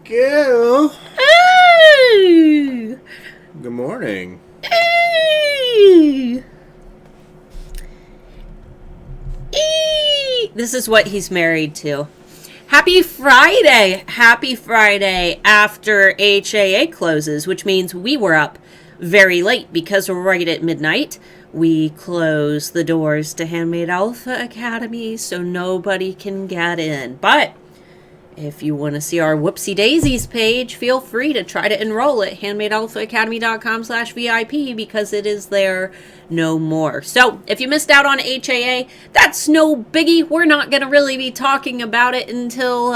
Gil. Hey! Good morning. Hey! This is what he's married to. Happy Friday! Happy Friday after HAA closes, which means we were up very late because right at midnight we close the doors to Handmade Alpha Academy so nobody can get in. But if you want to see our Whoopsie Daisies page, feel free to try to enroll at handmadealphaacademy.com/VIP because it is there no more. So if you missed out on HAA, that's no biggie. We're not going to really be talking about it until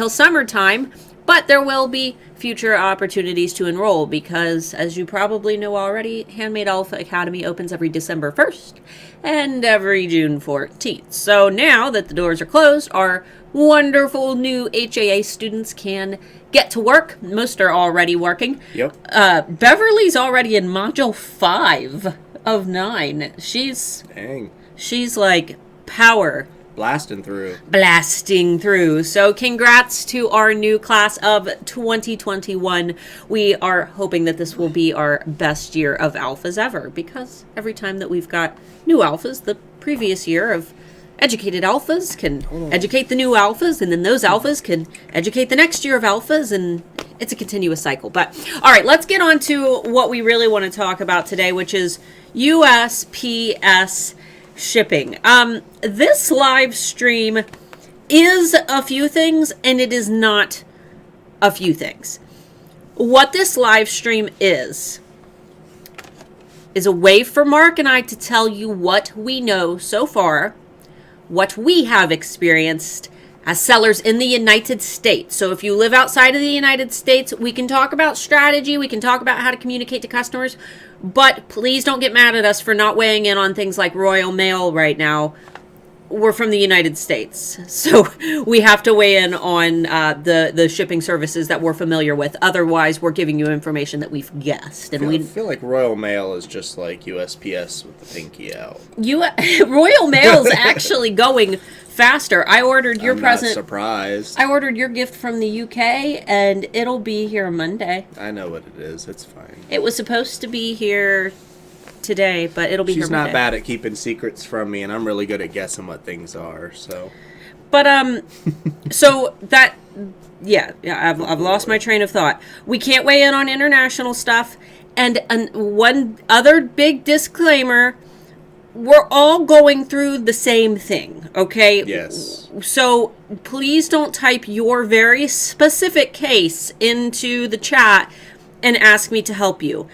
summertime, but there will be future opportunities to enroll because, as you probably know already, Handmade Alpha Academy opens every December 1st and every June 14th. So now that the doors are closed, our wonderful new HAA students can get to work. Most are already working. Yep. Beverly's already in module 5 of 9. She's like power Blasting through. So congrats to our new class of 2021. We are hoping that this will be our best year of alphas ever, because every time that we've got new alphas, the previous year of educated alphas can educate the new alphas, and then those alphas can educate the next year of alphas, and it's a continuous cycle. But all right, let's get on to what we really want to talk about today, which is USPS shipping. This live stream is a few things, and it is not a few things. What this live stream is a way for Mark and I to tell you what we know so far, what we have experienced as sellers in the United States. So if you live outside of the United States, we can talk about strategy, we can talk about how to communicate to customers, but please don't get mad at us for not weighing in on things like Royal Mail right now. We're from the United States, so we have to weigh in on the shipping services that we're familiar with. Otherwise, we're giving you information that we've guessed. And I feel like Royal Mail is just like USPS with the pinky out. Royal Mail is actually going faster. I ordered your present. Not surprised. I ordered your gift from the UK, and it'll be here Monday. I know what it is. It's fine. It was supposed to be here today, but it'll be here Monday. She's not bad at keeping secrets from me, and I'm really good at guessing what things are. So, but so that I've lost my train of thought. We can't weigh in on international stuff, and one other big disclaimer: we're all going through the same thing, okay? Yes. So please don't type your very specific case into the chat and ask me to help you.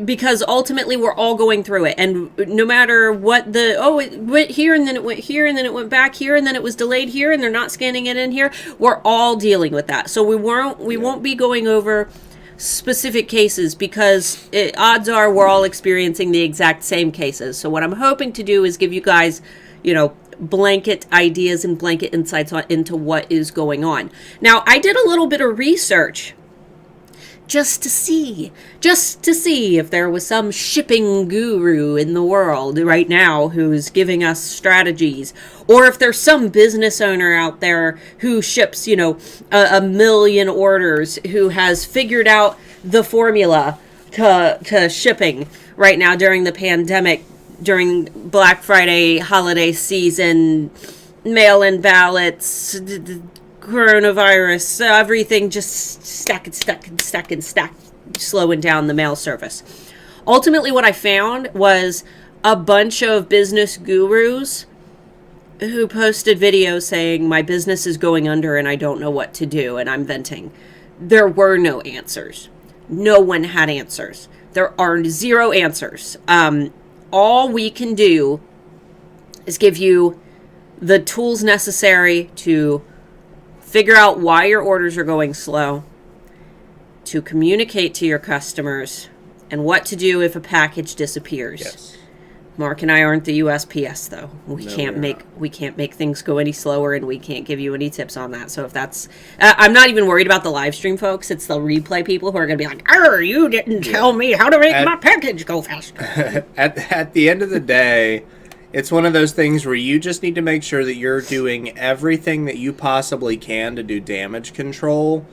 Because ultimately we're all going through it, and no matter what it went here and then it went here and then it went back here and then it was delayed here and they're not scanning it in here, we're all dealing with that. So we won't be going over specific cases because odds are we're all experiencing the exact same cases. So what I'm hoping to do is give you guys, blanket ideas and blanket insights into what is going on. Now, I did a little bit of research just to see if there was some shipping guru in the world right now who's giving us strategies, or if there's some business owner out there who ships, a million orders, who has figured out the formula to shipping right now during the pandemic, during Black Friday holiday season, mail-in ballots, coronavirus, everything just stack, slowing down the mail service. Ultimately, what I found was a bunch of business gurus who posted videos saying, my business is going under and I don't know what to do, and I'm venting. There were no answers. No one had answers. There are zero answers. All we can do is give you the tools necessary to figure out why your orders are going slow, to communicate to your customers, and what to do if a package disappears. Yes. Mark and I aren't the USPS, though. We No, can't we're make things go any slower, and we can't give you any tips on that. So if that's, I'm not even worried about the live stream folks. It's the replay people who are going to be like, you didn't tell me how to make my package go faster." At the end of the day, It's one of those things where you just need to make sure that you're doing everything that you possibly can to do damage control.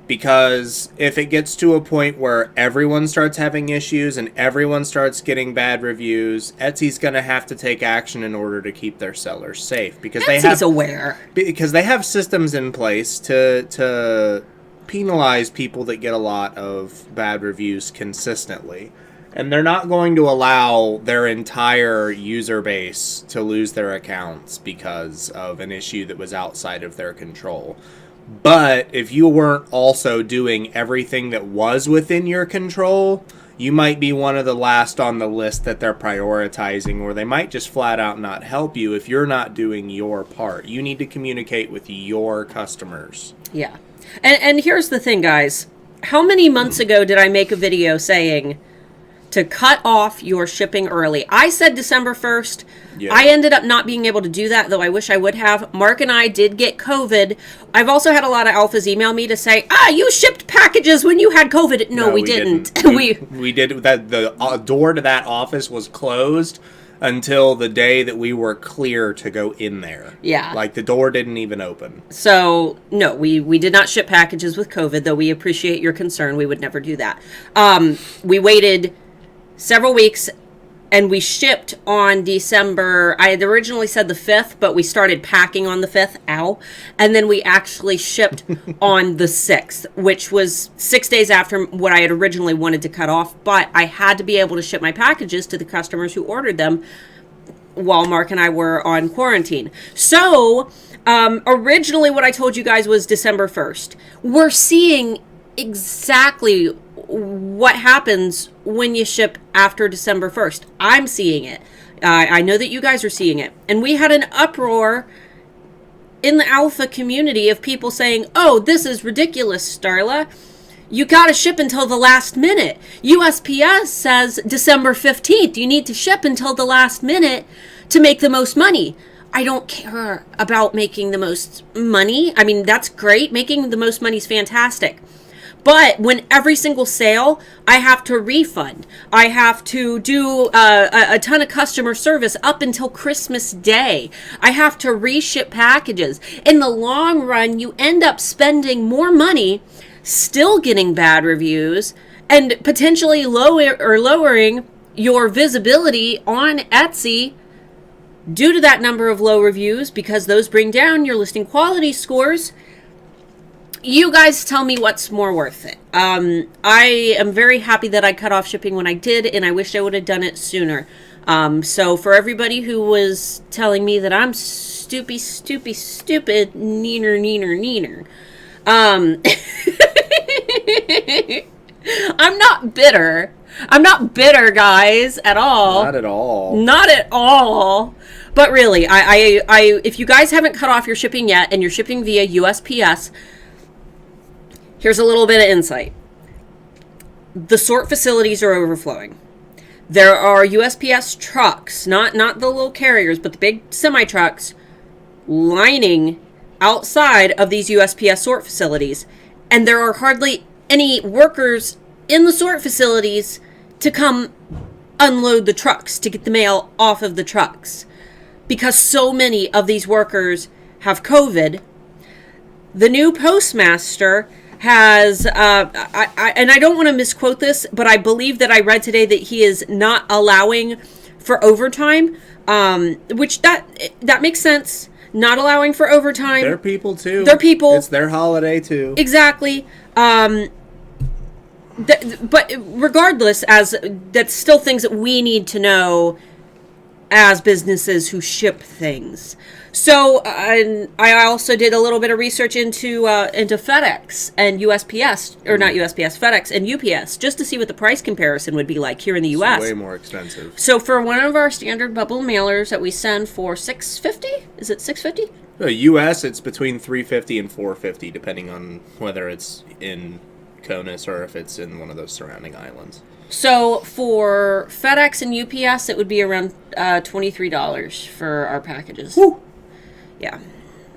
Because if it gets to a point where everyone starts having issues and everyone starts getting bad reviews, Etsy's going to have to take action in order to keep their sellers safe. Because Etsy's aware. Because they have systems in place to penalize people that get a lot of bad reviews consistently. And they're not going to allow their entire user base to lose their accounts because of an issue that was outside of their control. But if you weren't also doing everything that was within your control, you might be one of the last on the list that they're prioritizing, or they might just flat out not help you if you're not doing your part. You need to communicate with your customers. Yeah. And here's the thing, guys. How many months ago did I make a video saying to cut off your shipping early? I said December 1st. Yeah. I ended up not being able to do that, though I wish I would have. Mark and I did get COVID. I've also had a lot of alphas email me to say, you shipped packages when you had COVID. No, we didn't. We did that. The door to that office was closed until the day that we were clear to go in there. Yeah. Like, the door didn't even open. So, no, we did not ship packages with COVID, though we appreciate your concern. We would never do that. We waited several weeks, and we shipped on December, I had originally said the 5th, but we started packing on the 5th, and then we actually shipped on the 6th, which was 6 days after what I had originally wanted to cut off, but I had to be able to ship my packages to the customers who ordered them while Mark and I were on quarantine. So, originally what I told you guys was December 1st. We're seeing exactly what happens when you ship after December 1st. I'm seeing it. I know that you guys are seeing it. And we had an uproar in the alpha community of people saying, this is ridiculous, Starla. You got to ship until the last minute. USPS says December 15th. You need to ship until the last minute to make the most money. I don't care about making the most money. I mean, that's great. Making the most money is fantastic. But when every single sale, I have to refund. I have to do a ton of customer service up until Christmas Day. I have to reship packages. In the long run, you end up spending more money, still getting bad reviews, and potentially lowering your visibility on Etsy due to that number of low reviews, because those bring down your listing quality scores. You guys tell me what's more worth it. I am very happy that I cut off shipping when I did, and I wish I would have done it sooner. So for everybody who was telling me that I'm stupid, neener. I'm not bitter. I'm not bitter, guys, at all. Not at all. Not at all. But really, I if you guys haven't cut off your shipping yet and you're shipping via USPS, here's a little bit of insight. The sort facilities are overflowing. There are USPS trucks, not the little carriers, but the big semi-trucks, lining outside of these USPS sort facilities. And there are hardly any workers in the sort facilities to come unload the trucks, to get the mail off of the trucks. Because so many of these workers have COVID. The new postmaster has, and I don't want to misquote this, but I believe that I read today that he is not allowing for overtime, which that makes sense. Not allowing for overtime. They're people too. They're people. It's their holiday too. Exactly. But regardless, as that's still things that we need to know as businesses who ship things. So I also did a little bit of research into FedEx and USPS, or not USPS, FedEx and UPS, just to see what the price comparison would be like here in the U.S. It's way more expensive. So for one of our standard bubble mailers that we send for $6.50, is it $6.50? U.S. it's between $3.50 and $4.50, depending on whether it's in Conus or if it's in one of those surrounding islands. So for FedEx and UPS, it would be around $23 for our packages. Woo. Yeah.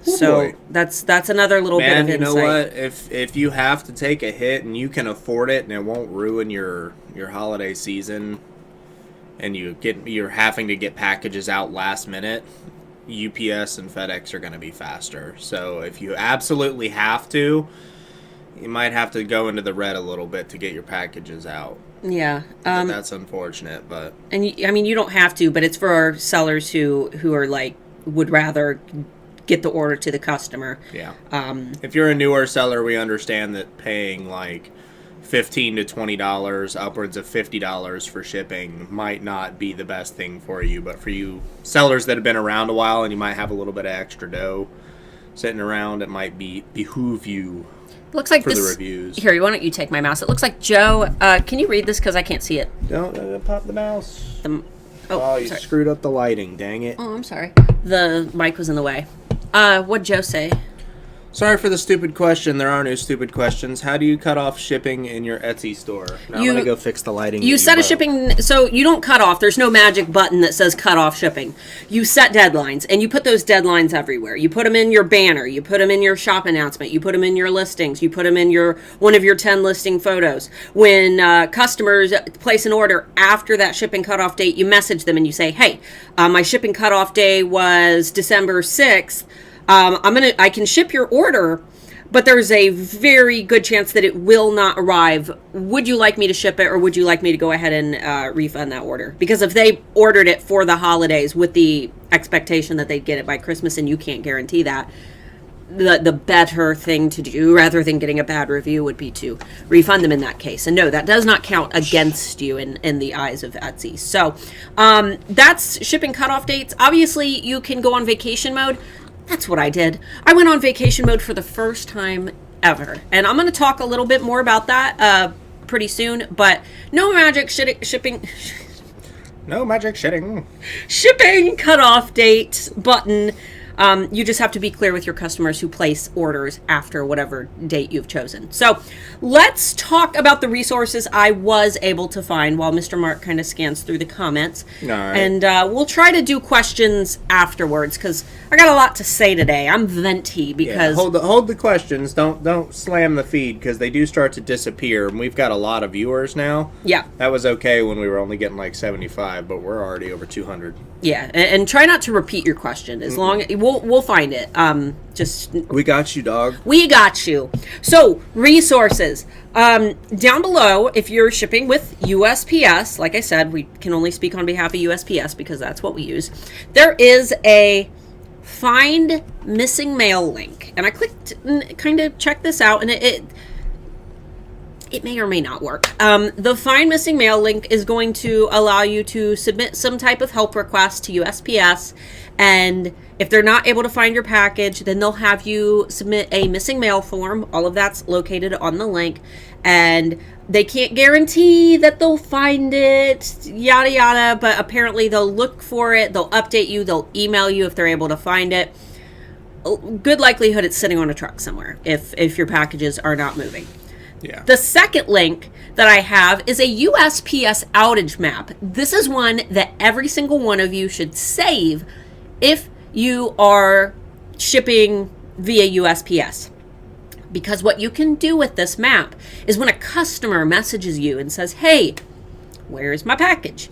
Ooh, so boy. that's another little bit of insight. You know what? If you have to take a hit and you can afford it and it won't ruin your holiday season, and you're having to get packages out last minute, UPS and FedEx are going to be faster. So if you absolutely have to, you might have to go into the red a little bit to get your packages out. Yeah. That's unfortunate, but... And, I mean, you don't have to, but it's for our sellers who are, like, would rather get the order to the customer. Yeah. If you're a newer seller, we understand that paying, like, $15 to $20, upwards of $50 for shipping might not be the best thing for you. But for you sellers that have been around a while and you might have a little bit of extra dough sitting around, it might behoove you looks like for this, the reviews. Here, why don't you take my mouse? It looks like Joe. Can you read this? Because I can't see it. Don't pop the mouse. Oh, you sorry. screwed up the lighting, dang it. Oh, I'm sorry. The mic was in the way. What'd Joe say? Sorry for the stupid question. There are no stupid questions. How do you cut off shipping in your Etsy store? Now I'm going to go fix the lighting. You set a shipping... So you don't cut off. There's no magic button that says cut off shipping. You set deadlines, and you put those deadlines everywhere. You put them in your banner. You put them in your shop announcement. You put them in your listings. You put them in one of your 10 listing photos. When customers place an order after that shipping cutoff date, you message them and you say, hey, my shipping cutoff day was December 6th. I can ship your order, but there's a very good chance that it will not arrive. Would you like me to ship it, or would you like me to go ahead and refund that order? Because if they ordered it for the holidays with the expectation that they'd get it by Christmas, and you can't guarantee that, the better thing to do, rather than getting a bad review, would be to refund them in that case. And no, that does not count against you in the eyes of Etsy. So that's shipping cutoff dates. Obviously, you can go on vacation mode. That's what I did. I went on vacation mode for the first time ever. And I'm going to talk a little bit more about that pretty soon. But no magic shipping... No magic shitting. Shipping cutoff date button. You just have to be clear with your customers who place orders after whatever date you've chosen. So let's talk about the resources I was able to find while Mr. Mark kind of scans through the comments. All right. And we'll try to do questions afterwards, because I got a lot to say today. I'm venti because... Yeah, hold the questions. Don't slam the feed, because they do start to disappear. And we've got a lot of viewers now. Yeah. That was okay when we were only getting like 75, but we're already over 200. Yeah, and try not to repeat your question. As long we'll find it. We got you, dog. We got you. So resources down below. If you're shipping with USPS, like I said, we can only speak on behalf of USPS because that's what we use. There is a find missing mail link, and I clicked and kind of checked this out, and it may or may not work. The Find Missing Mail link is going to allow you to submit some type of help request to USPS, and if they're not able to find your package, then they'll have you submit a missing mail form. All of that's located on the link, and they can't guarantee that they'll find it, yada yada, but apparently they'll look for it, they'll update you, they'll email you if they're able to find it. Good likelihood it's sitting on a truck somewhere if your packages are not moving. Yeah. The second link that I have is a USPS outage map. This is one that every single one of you should save if you are shipping via USPS. Because what you can do with this map is when a customer messages you and says, hey, where's my package?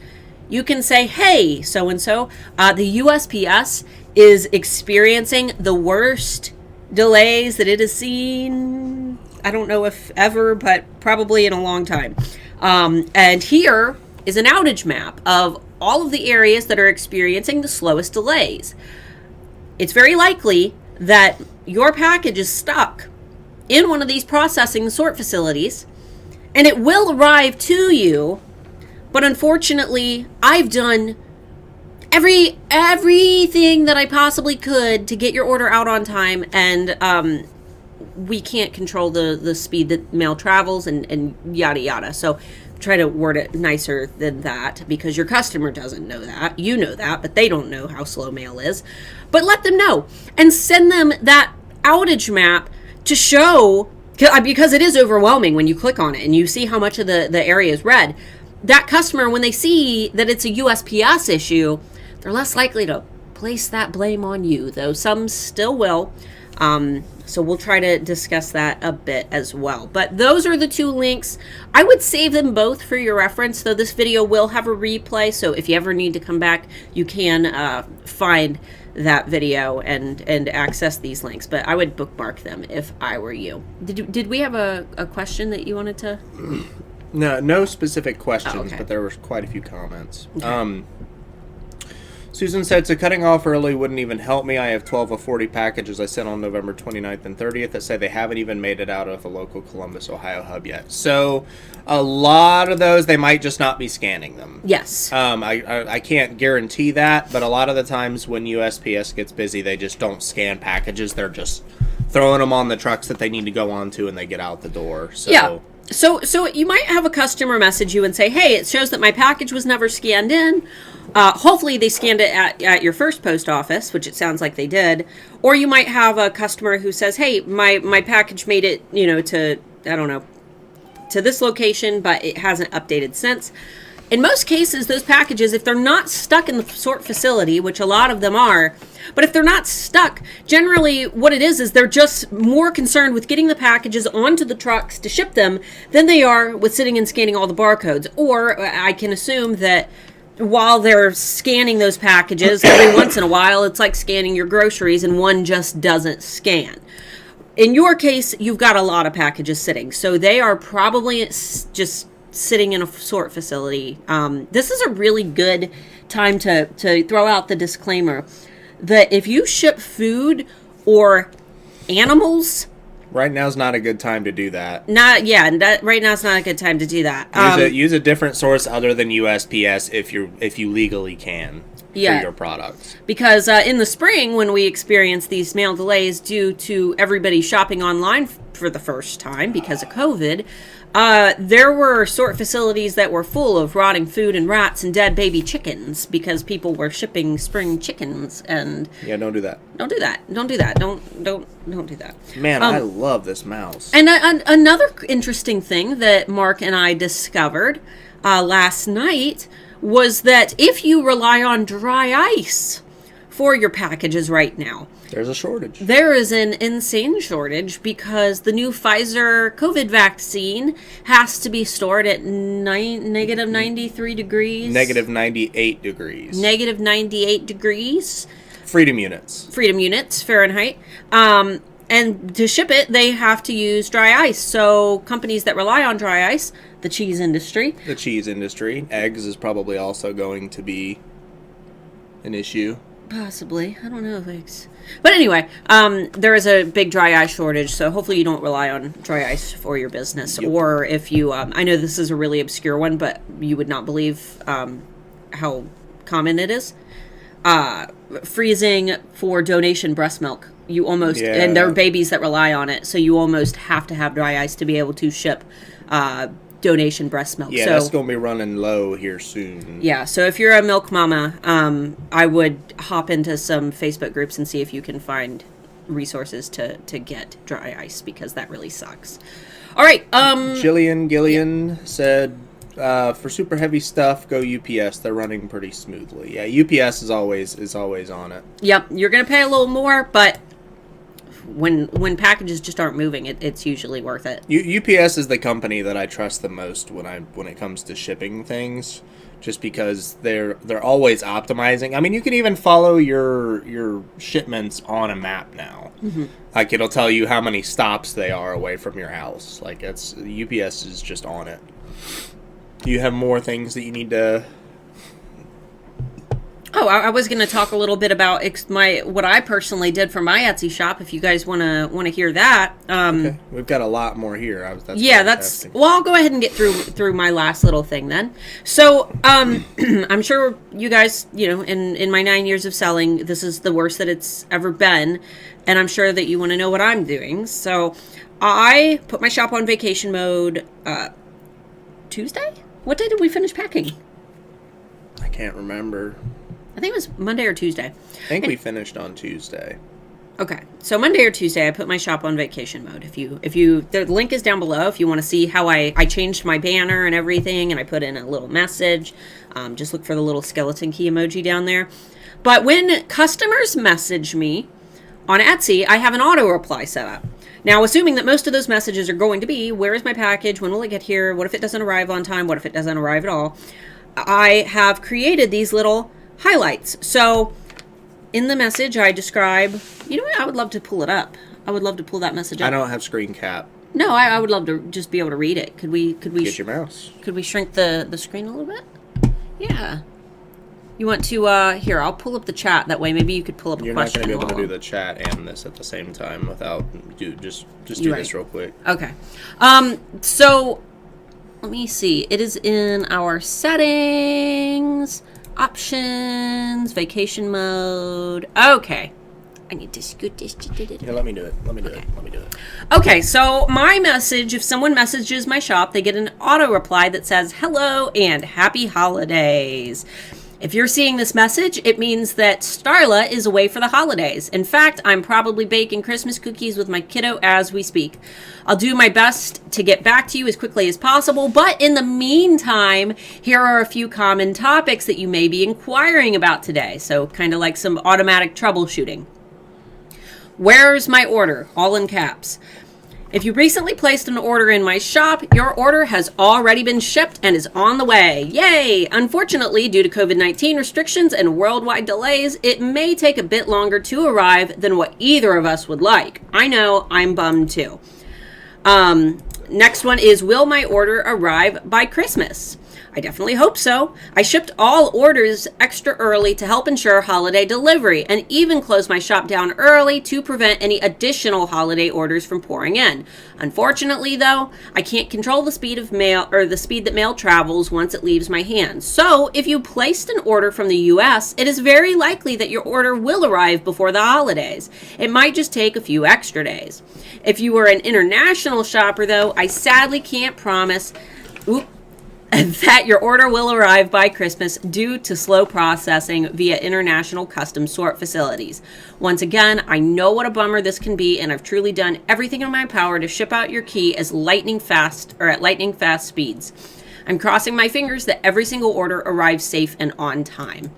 You can say, hey, so-and-so, the USPS is experiencing the worst delays that it has seen, I don't know if ever, but probably in a long time. And here is an outage map of all of the areas that are experiencing the slowest delays. It's very likely that your package is stuck in one of these processing sort facilities, and it will arrive to you, but unfortunately, I've done everything that I possibly could to get your order out on time, and we can't control the speed that mail travels and yada yada. So try to word it nicer than that, because your customer doesn't know that. You know that, but they don't know how slow mail is. But let them know and send them that outage map to show, because it is overwhelming when you click on it and you see how much of the area is red. That customer, when they see that it's a USPS issue, they're less likely to place that blame on you, though some still will. So we'll try to discuss that a bit as well. But those are the two links. I would save them both for your reference, though this video will have a replay. So if you ever need to come back, you can find that video and access these links. But I would bookmark them if I were you. Did we have a question that you wanted to? No specific questions, Oh, okay. but there were quite a few comments. Okay. Susan said, so cutting off early wouldn't even help me. I have 12 of 40 packages I sent on November 29th and 30th that say they haven't even made it out of the local Columbus, Ohio hub yet. So a lot of those, they might just not be scanning them. Yes. I can't guarantee that, but a lot of the times when USPS gets busy, they just don't scan packages. They're just throwing them on the trucks that they need to go onto and they get out the door. So. Yeah. So you might have a customer message you and say, hey, it shows that my package was never scanned in. Hopefully they scanned it at your first post office, which it sounds like they did. Or you might have a customer who says, hey, my package made it, to, I don't know, to this location, but it hasn't updated since. In most cases, those packages, if they're not stuck in the sort facility, which a lot of them are, but if they're not stuck, generally what it is they're just more concerned with getting the packages onto the trucks to ship them than they are with sitting and scanning all the barcodes. Or I can assume that while they're scanning those packages, every once in a while, it's like scanning your groceries and one just doesn't scan. In your case, you've got a lot of packages sitting, so they are probably just sitting in a sort facility. This is a really good time to throw out the disclaimer that if you ship food or animals, Right now's not a good time to do that. Right now it's not a good time to do that. Use a different source other than USPS if you legally can for your products. Because in the spring, when we experienced these mail delays due to everybody shopping online for the first time because of COVID, there were sort facilities that were full of rotting food and rats and dead baby chickens because people were shipping spring chickens. And yeah, don't do that. Don't do that. Don't do that. Don't do that. Man, I love this mouse. And another interesting thing that Mark and I discovered last night was that if you rely on dry ice for your packages right now, there's a shortage. There is an insane shortage because the new Pfizer COVID vaccine has to be stored at negative 93 degrees. Negative 98 degrees. Negative 98 degrees. Freedom units, Fahrenheit. And to ship it, they have to use dry ice. So companies that rely on dry ice, the cheese industry. Eggs is probably also going to be an issue. Possibly. I don't know if eggs. But anyway, there is a big dry ice shortage, so hopefully you don't rely on dry ice for your business. Yep. Or if you, I know this is a really obscure one, but you would not believe how common it is. Freezing for donation breast milk. You almost, and there are babies that rely on it, so you almost have to have dry ice to be able to ship donation breast milk. Yeah, so, that's going to be running low here soon. Yeah, so if you're a milk mama, I would hop into some Facebook groups and see if you can find resources to get dry ice, because that really sucks. All right. Gillian said, for super heavy stuff, go UPS. They're running pretty smoothly. Yeah, UPS is always on it. Yep, you're going to pay a little more, but when packages just aren't moving, it's usually worth it. UPS is the company that I trust the most when it comes to shipping things, just because they're always optimizing. I mean, you can even follow your shipments on a map now. Mm-hmm. Like, it'll tell you how many stops they are away from your house. Like, UPS is just on it. Do you have more things that you need to? Oh, I was going to talk a little bit about what I personally did for my Etsy shop. If you guys want to hear that, okay. We've got a lot more here. I'll go ahead and get through my last little thing then. So, I'm sure you guys, in my 9 years of selling, this is the worst that it's ever been, and I'm sure that you want to know what I'm doing. So, I put my shop on vacation mode Tuesday. What day did we finish packing? I can't remember. I think it was Monday or Tuesday. I think we finished on Tuesday. Okay, so Monday or Tuesday, I put my shop on vacation mode. The link is down below if you want to see how I changed my banner and everything, and I put in a little message. Just look for the little skeleton key emoji down there. But when customers message me on Etsy, I have an auto reply set up. Now, assuming that most of those messages are going to be, where is my package? When will it get here? What if it doesn't arrive on time? What if it doesn't arrive at all? I have created these little highlights. So in the message, I describe, you know what? I would love to pull it up. I would love to pull that message up. I don't have screen cap. No, I would love to just be able to read it. Could we Get your mouse. Could we shrink the screen a little bit? Yeah. You want to, here, I'll pull up the chat. That way maybe you could pull up a You're question. You're not going to be able to do the chat and this at the same time without, just do Right. this real quick. Okay. So, let me see. It is in our settings, options, vacation mode. Okay. I need to scoot this. Yeah, let me do it. Let me do it. Okay, so my message, if someone messages my shop, they get an auto reply that says, hello and happy holidays. If you're seeing this message, it means that Starla is away for the holidays. In fact, I'm probably baking Christmas cookies with my kiddo as we speak. I'll do my best to get back to you as quickly as possible, but in the meantime, here are a few common topics that you may be inquiring about today. So kind of like some automatic troubleshooting. Where's my order? All in caps. If you recently placed an order in my shop, your order has already been shipped and is on the way. Yay! Unfortunately, due to COVID-19 restrictions and worldwide delays, it may take a bit longer to arrive than what either of us would like. I know, I'm bummed too. Next one is, will my order arrive by Christmas? I definitely hope so. I shipped all orders extra early to help ensure holiday delivery, and even closed my shop down early to prevent any additional holiday orders from pouring in. Unfortunately, though, I can't control the speed of mail, or the speed that mail travels once it leaves my hands. So, if you placed an order from the US, it is very likely that your order will arrive before the holidays. It might just take a few extra days. If you are an international shopper, though, I sadly can't promise that your order will arrive by Christmas due to slow processing via international customs sort facilities. Once again, I know what a bummer this can be, and I've truly done everything in my power to ship out your key as lightning fast speeds. I'm crossing my fingers that every single order arrives safe and on time.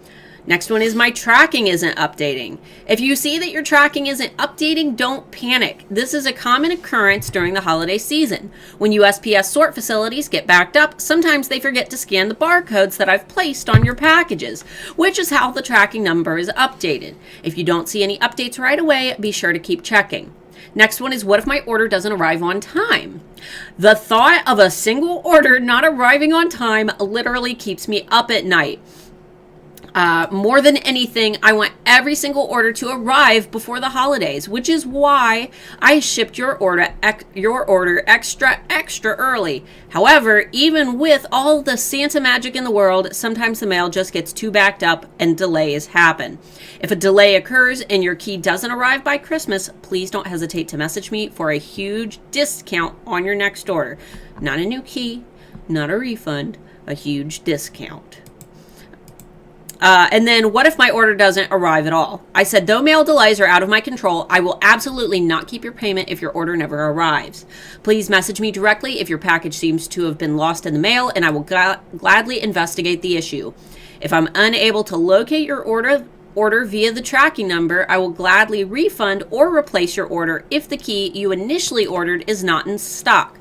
Next one is, my tracking isn't updating. If you see that your tracking isn't updating, don't panic. This is a common occurrence during the holiday season. When USPS sort facilities get backed up, sometimes they forget to scan the barcodes that I've placed on your packages, which is how the tracking number is updated. If you don't see any updates right away, be sure to keep checking. Next one is, what if my order doesn't arrive on time? The thought of a single order not arriving on time literally keeps me up at night. More than anything, I want every single order to arrive before the holidays, which is why I shipped your order extra early. However, even with all the Santa magic in the world, sometimes the mail just gets too backed up and delays happen. If a delay occurs and your key doesn't arrive by Christmas, please don't hesitate to message me for a huge discount on your next order. Not a new key, not a refund, a huge discount. And then, what if my order doesn't arrive at all? I said, though mail delays are out of my control, I will absolutely not keep your payment if your order never arrives. Please message me directly if your package seems to have been lost in the mail, and I will gladly investigate the issue. If I'm unable to locate your order via the tracking number, I will gladly refund or replace your order if the key you initially ordered is not in stock.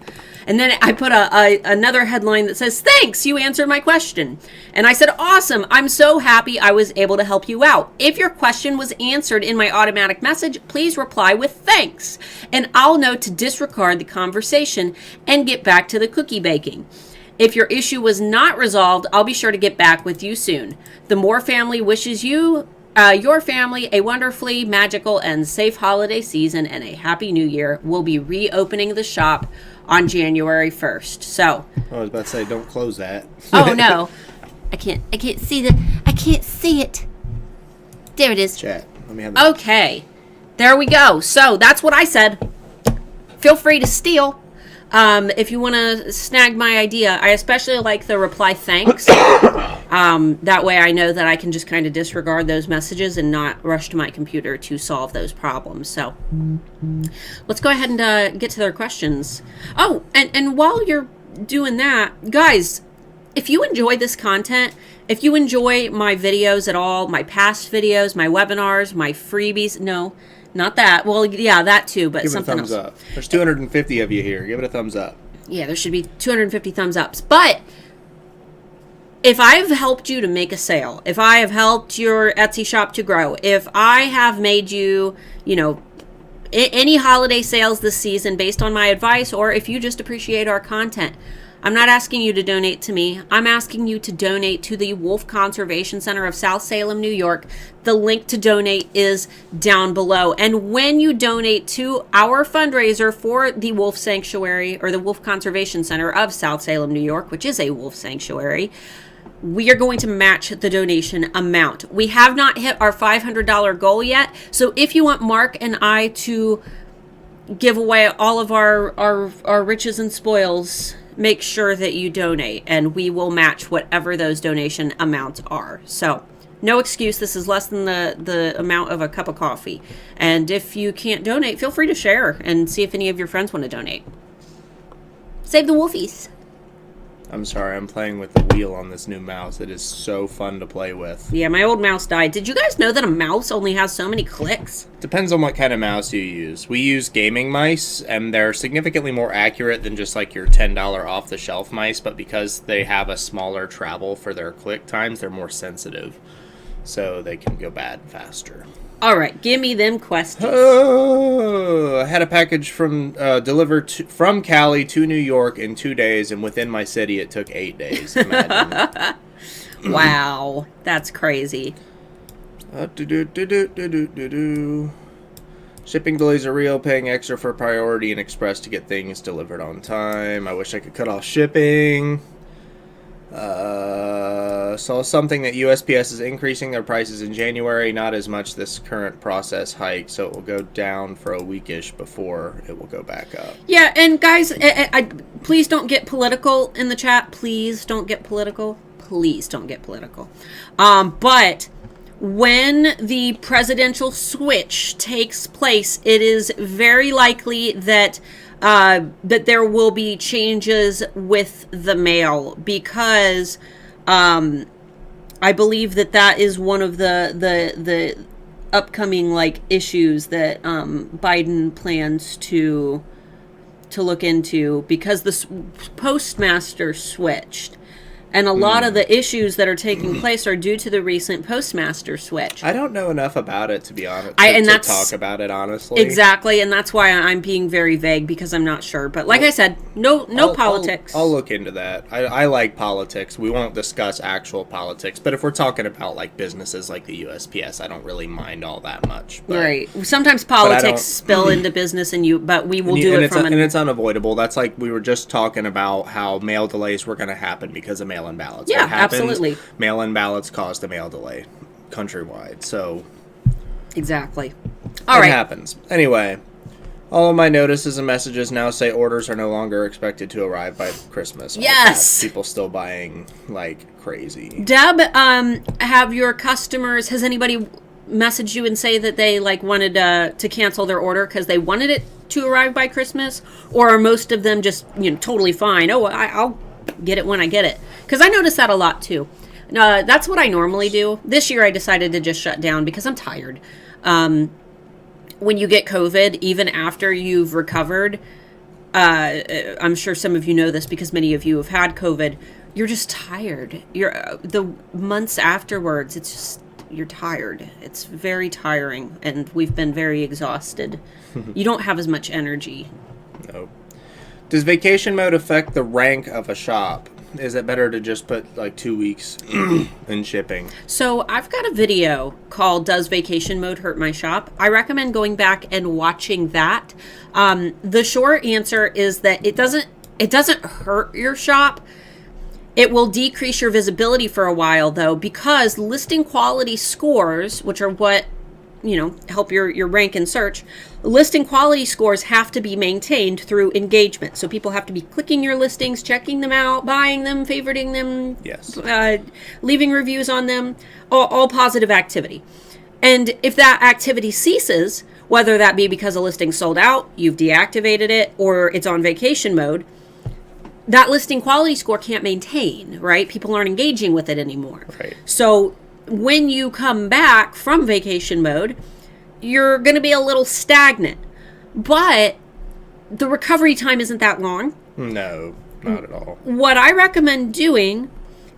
And then I put another headline that says, thanks, you answered my question. And I said, awesome, I'm so happy I was able to help you out. If your question was answered in my automatic message, please reply with thanks. And I'll know to disregard the conversation and get back to the cookie baking. If your issue was not resolved, I'll be sure to get back with you soon. The Moore family wishes you, your family, a wonderfully magical and safe holiday season and a happy new year. We'll be reopening the shop on January 1st. So I was about to say, don't close that. oh no, I can't see it. There it is. Chat. Let me have that. Okay, there we go. So that's what I said. Feel free to steal if you want to snag my idea. I especially like the reply thanks. That way I know that I can just kind of disregard those messages and not rush to my computer to solve those problems. So let's go ahead and get to their questions. Oh, and while you're doing that, guys, if you enjoy this content, if you enjoy my videos at all, my past videos, my webinars, my freebies, no, Not that. Well, yeah, that too, but Give it a something thumbs else. up. There's 250 of you here. Give it a thumbs up. Yeah, there should be 250 thumbs ups. But if I've helped you to make a sale, if I have helped your Etsy shop to grow, if I have made you, any holiday sales this season based on my advice, or if you just appreciate our content, I'm not asking you to donate to me. I'm asking you to donate to the Wolf Conservation Center of South Salem, New York. The link to donate is down below. And when you donate to our fundraiser for the Wolf Sanctuary, or the Wolf Conservation Center of South Salem, New York, which is a wolf sanctuary, we are going to match the donation amount. We have not hit our $500 goal yet. So if you want Mark and I to give away all of our riches and spoils, make sure that you donate, and we will match whatever those donation amounts are. So no excuse. This is less than the amount of a cup of coffee. And if you can't donate, feel free to share and see if any of your friends want to donate. Save the wolfies. I'm sorry, I'm playing with the wheel on this new mouse. It is so fun to play with. Yeah, my old mouse died. Did you guys know that a mouse only has so many clicks? Depends on what kind of mouse you use. We use gaming mice, and they're significantly more accurate than just like your $10 off-the-shelf mice, but because they have a smaller travel for their click times, they're more sensitive, so they can go bad faster. All right, give me them questions. Oh, I had a package from delivered from Cali to New York in 2 days, and within my city, it took 8 days. Imagine. Wow, that's crazy. Shipping delays are real. Paying extra for priority and express to get things delivered on time. I wish I could cut off shipping. Saw something that USPS is increasing their prices in January, not as much this current process hike, so it will go down for a weekish before it will go back up. Yeah, and guys, please don't get political in the chat. Please don't get political. Please don't get political. But when the presidential switch takes place, it is very likely that that there will be changes with the mail, because I believe that is one of the upcoming issues that Biden plans to look into, because the postmaster switched. And a lot of the issues that are taking place are due to the recent postmaster switch. I don't know enough about it, to be honest, to talk about it, honestly. Exactly, and that's why I'm being very vague, because I'm not sure. But like I said, no politics. I'll look into that. I like politics. We won't discuss actual politics. But if we're talking about businesses like the USPS, I don't really mind all that much. But, right. Sometimes politics spill into business, but we will do it from... And it's unavoidable. That's like we were just talking about how mail delays were going to happen because of mail-in ballots. Yeah, absolutely. Mail-in ballots caused a mail delay countrywide, so... Exactly. All right. It happens. Anyway, all of my notices and messages now say orders are no longer expected to arrive by Christmas. Yes! People still buying like crazy. Deb, have your customers... Has anybody messaged you and say that they wanted to cancel their order because they wanted it to arrive by Christmas? Or are most of them just totally fine? Oh, I'll get it when I get it. Because I notice that a lot too. That's what I normally do. This year I decided to just shut down because I'm tired. When you get COVID, even after you've recovered, I'm sure some of you know this because many of you have had COVID, you're just tired. The months afterwards, it's just, you're tired. It's very tiring, and we've been very exhausted. You don't have as much energy. No. Does vacation mode affect the rank of a shop? Is it better to just put 2 weeks in shipping? So I've got a video called "Does Vacation Mode Hurt My Shop?" I recommend going back and watching that. The short answer is that it doesn't hurt your shop. It will decrease your visibility for a while, though, because listing quality scores, which are what help your rank in search, listing quality scores have to be maintained through engagement. So people have to be clicking your listings, checking them out, buying them, favoriting them, yes, leaving reviews on them, all positive activity. And if that activity ceases, whether that be because a listing sold out, you've deactivated it, or it's on vacation mode, that listing quality score can't maintain, right? People aren't engaging with it anymore. Right. So when you come back from vacation mode, you're going to be a little stagnant. But the recovery time isn't that long. No, not at all. What I recommend doing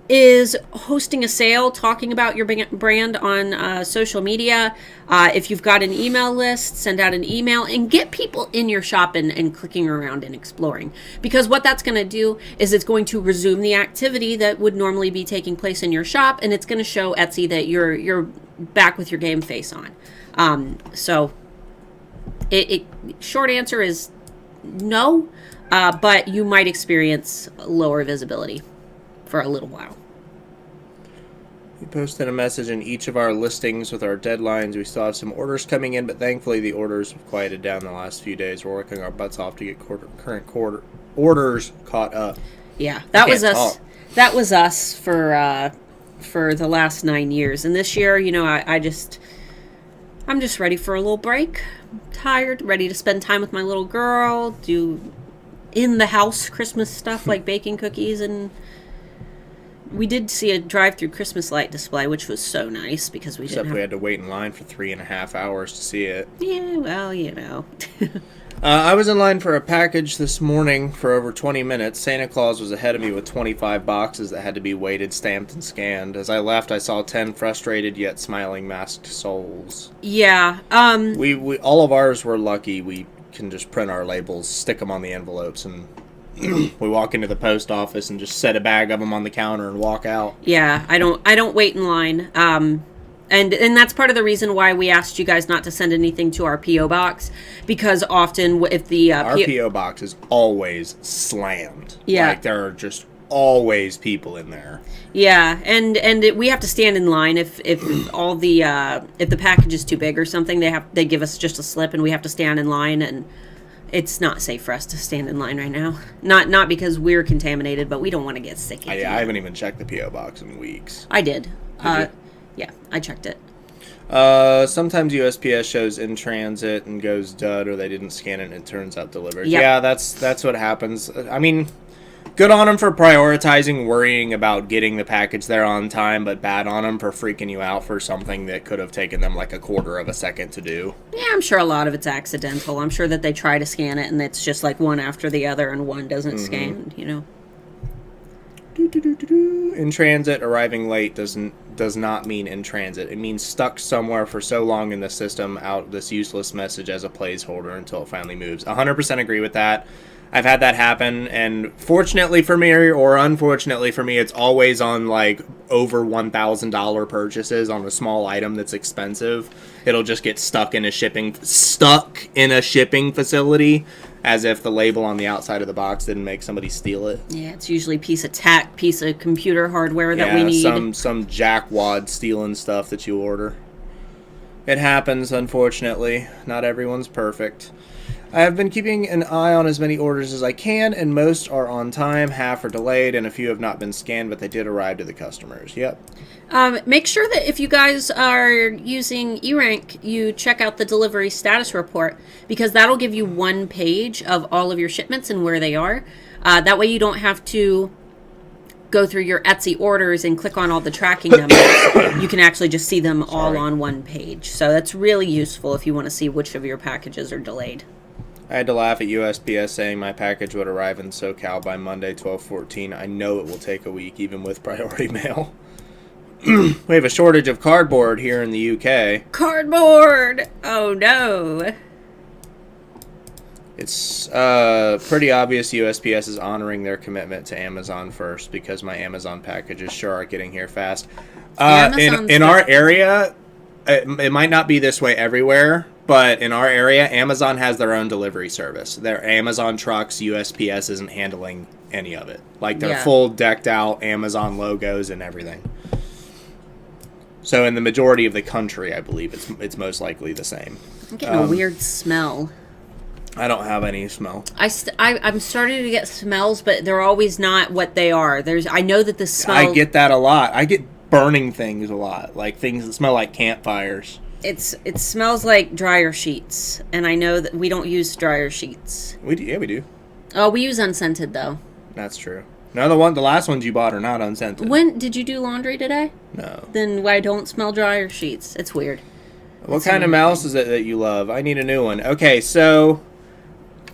is hosting a sale, talking about your brand on social media. If you've got an email list, send out an email and get people in your shop and clicking around and exploring. Because what that's going to do is it's going to resume the activity that would normally be taking place in your shop, and it's going to show Etsy that you're back with your game face on. So short answer is no, but you might experience lower visibility for a little while. We posted a message in each of our listings with our deadlines. We still have some orders coming in, but thankfully the orders have quieted down the last few days. We're working our butts off to get current quarter orders caught up. Yeah, that was us. Talk. That was us for the last 9 years. And this year, I'm just ready for a little break. I'm tired, ready to spend time with my little girl, do in the house Christmas stuff like baking cookies, and we did see a drive-through Christmas light display, which was so nice because we had to wait in line for 3.5 hours to see it. Yeah, well, I was in line for a package this morning for over 20 minutes. Santa Claus was ahead of me with 25 boxes that had to be weighted, stamped, and scanned. As I left, I saw 10 frustrated yet smiling masked souls. Yeah. We all of ours were lucky. We can just print our labels, stick them on the envelopes, and we walk into the post office and just set a bag of them on the counter and walk out. Yeah, I don't wait in line. And that's part of the reason why we asked you guys not to send anything to our P.O. box, because often if the our P.O. box is always slammed. Yeah. Like there are just always people in there. Yeah, and we have to stand in line if all the if the package is too big or something. They give us just a slip and we have to stand in line, and it's not safe for us to stand in line right now. Not because we're contaminated, but we don't want to get sick. I haven't even checked the P.O. box in weeks. I did. Yeah, I checked it. Sometimes USPS shows in transit and goes dud, or they didn't scan it and it turns out delivered. Yep. Yeah, that's what happens. I mean, good on them for prioritizing worrying about getting the package there on time, but bad on them for freaking you out for something that could have taken them like a quarter of a second to do. Yeah, I'm sure a lot of it's accidental. I'm sure that they try to scan it and it's just like one after the other and one doesn't scan, In transit, arriving late does not mean in transit. It means stuck somewhere for so long in the system, out this useless message as a placeholder until it finally moves. 100% agree with that. I've had that happen, and fortunately for me, or unfortunately for me, it's always on like over $1,000 purchases on a small item that's expensive. It'll just get stuck in a shipping facility, as if the label on the outside of the box didn't make somebody steal it. Yeah, it's usually a piece of computer hardware that we need. some jackwad stealing stuff that you order. It happens, unfortunately. Not everyone's perfect. I have been keeping an eye on as many orders as I can, and most are on time, half are delayed, and a few have not been scanned, but they did arrive to the customers. Yep. Make sure that if you guys are using eRank, you check out the delivery status report, because that'll give you one page of all of your shipments and where they are. That way you don't have to go through your Etsy orders and click on all the tracking numbers. You can actually just see them all on one page. So that's really useful if you want to see which of your packages are delayed. I had to laugh at USPS saying my package would arrive in SoCal by Monday, 12/14. I know it will take a week, even with priority mail. We have a shortage of cardboard here in the UK. Cardboard! Oh, no. It's pretty obvious USPS is honoring their commitment to Amazon first, because my Amazon packages sure are getting here fast. In our area, it might not be this way everywhere, but in our area, Amazon has their own delivery service. Their Amazon trucks, USPS isn't handling any of it. Like, they're full decked out Amazon logos and everything. So in the majority of the country, I believe it's most likely the same. I'm getting a weird smell. I don't have any smell. I'm starting to get smells, but they're always not what they are. I know that the smell... I get that a lot. I get burning things a lot, like things that smell like campfires. It smells like dryer sheets, and I know that we don't use dryer sheets. We do. Oh, we use unscented though. That's true. No, the last ones you bought are not unscented. When did you do laundry today? No. Then why don't smell dryer sheets? It's weird. What kind of mouse is it that you love? I need a new one. Okay, so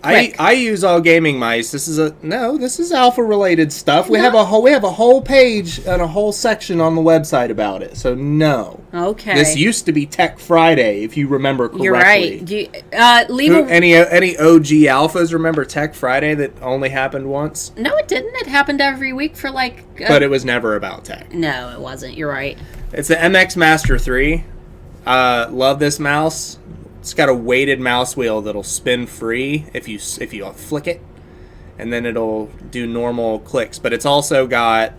I use all gaming mice. This is alpha related stuff. We have a whole page and a whole section on the website about it. So no. Okay. This used to be Tech Friday, if you remember correctly. You're right. Any OG alphas remember Tech Friday that only happened once? No, it didn't. It happened every week for like. But it was never about tech. No, it wasn't. You're right. It's the MX Master 3. Love this mouse. It's got a weighted mouse wheel that'll spin free if you flick it, and then it'll do normal clicks. But it's also got,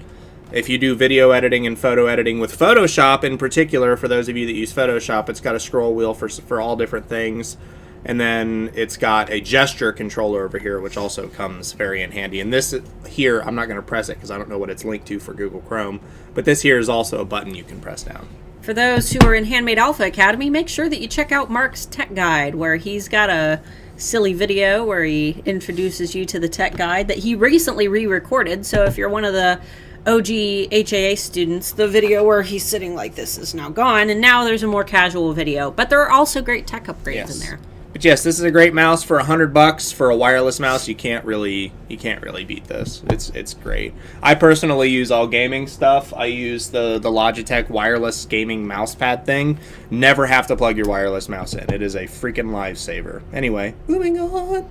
if you do video editing and photo editing with Photoshop in particular, for those of you that use Photoshop, it's got a scroll wheel for all different things. And then it's got a gesture controller over here, which also comes very in handy. And this here, I'm not going to press it because I don't know what it's linked to for Google Chrome. But this here is also a button you can press down. For those who are in Handmade Alpha Academy, make sure that you check out Mark's Tech Guide, where he's got a silly video where he introduces you to the Tech Guide that he recently re-recorded. So if you're one of the OG HAA students, the video where he's sitting like this is now gone, and now there's a more casual video. But there are also great tech upgrades in there. But yes, this is a great mouse for $100 for a wireless mouse. You can't really beat this. It's great. I personally use all gaming stuff. I use the Logitech wireless gaming mouse pad thing. Never have to plug your wireless mouse in. It is a freaking lifesaver. Anyway, moving on.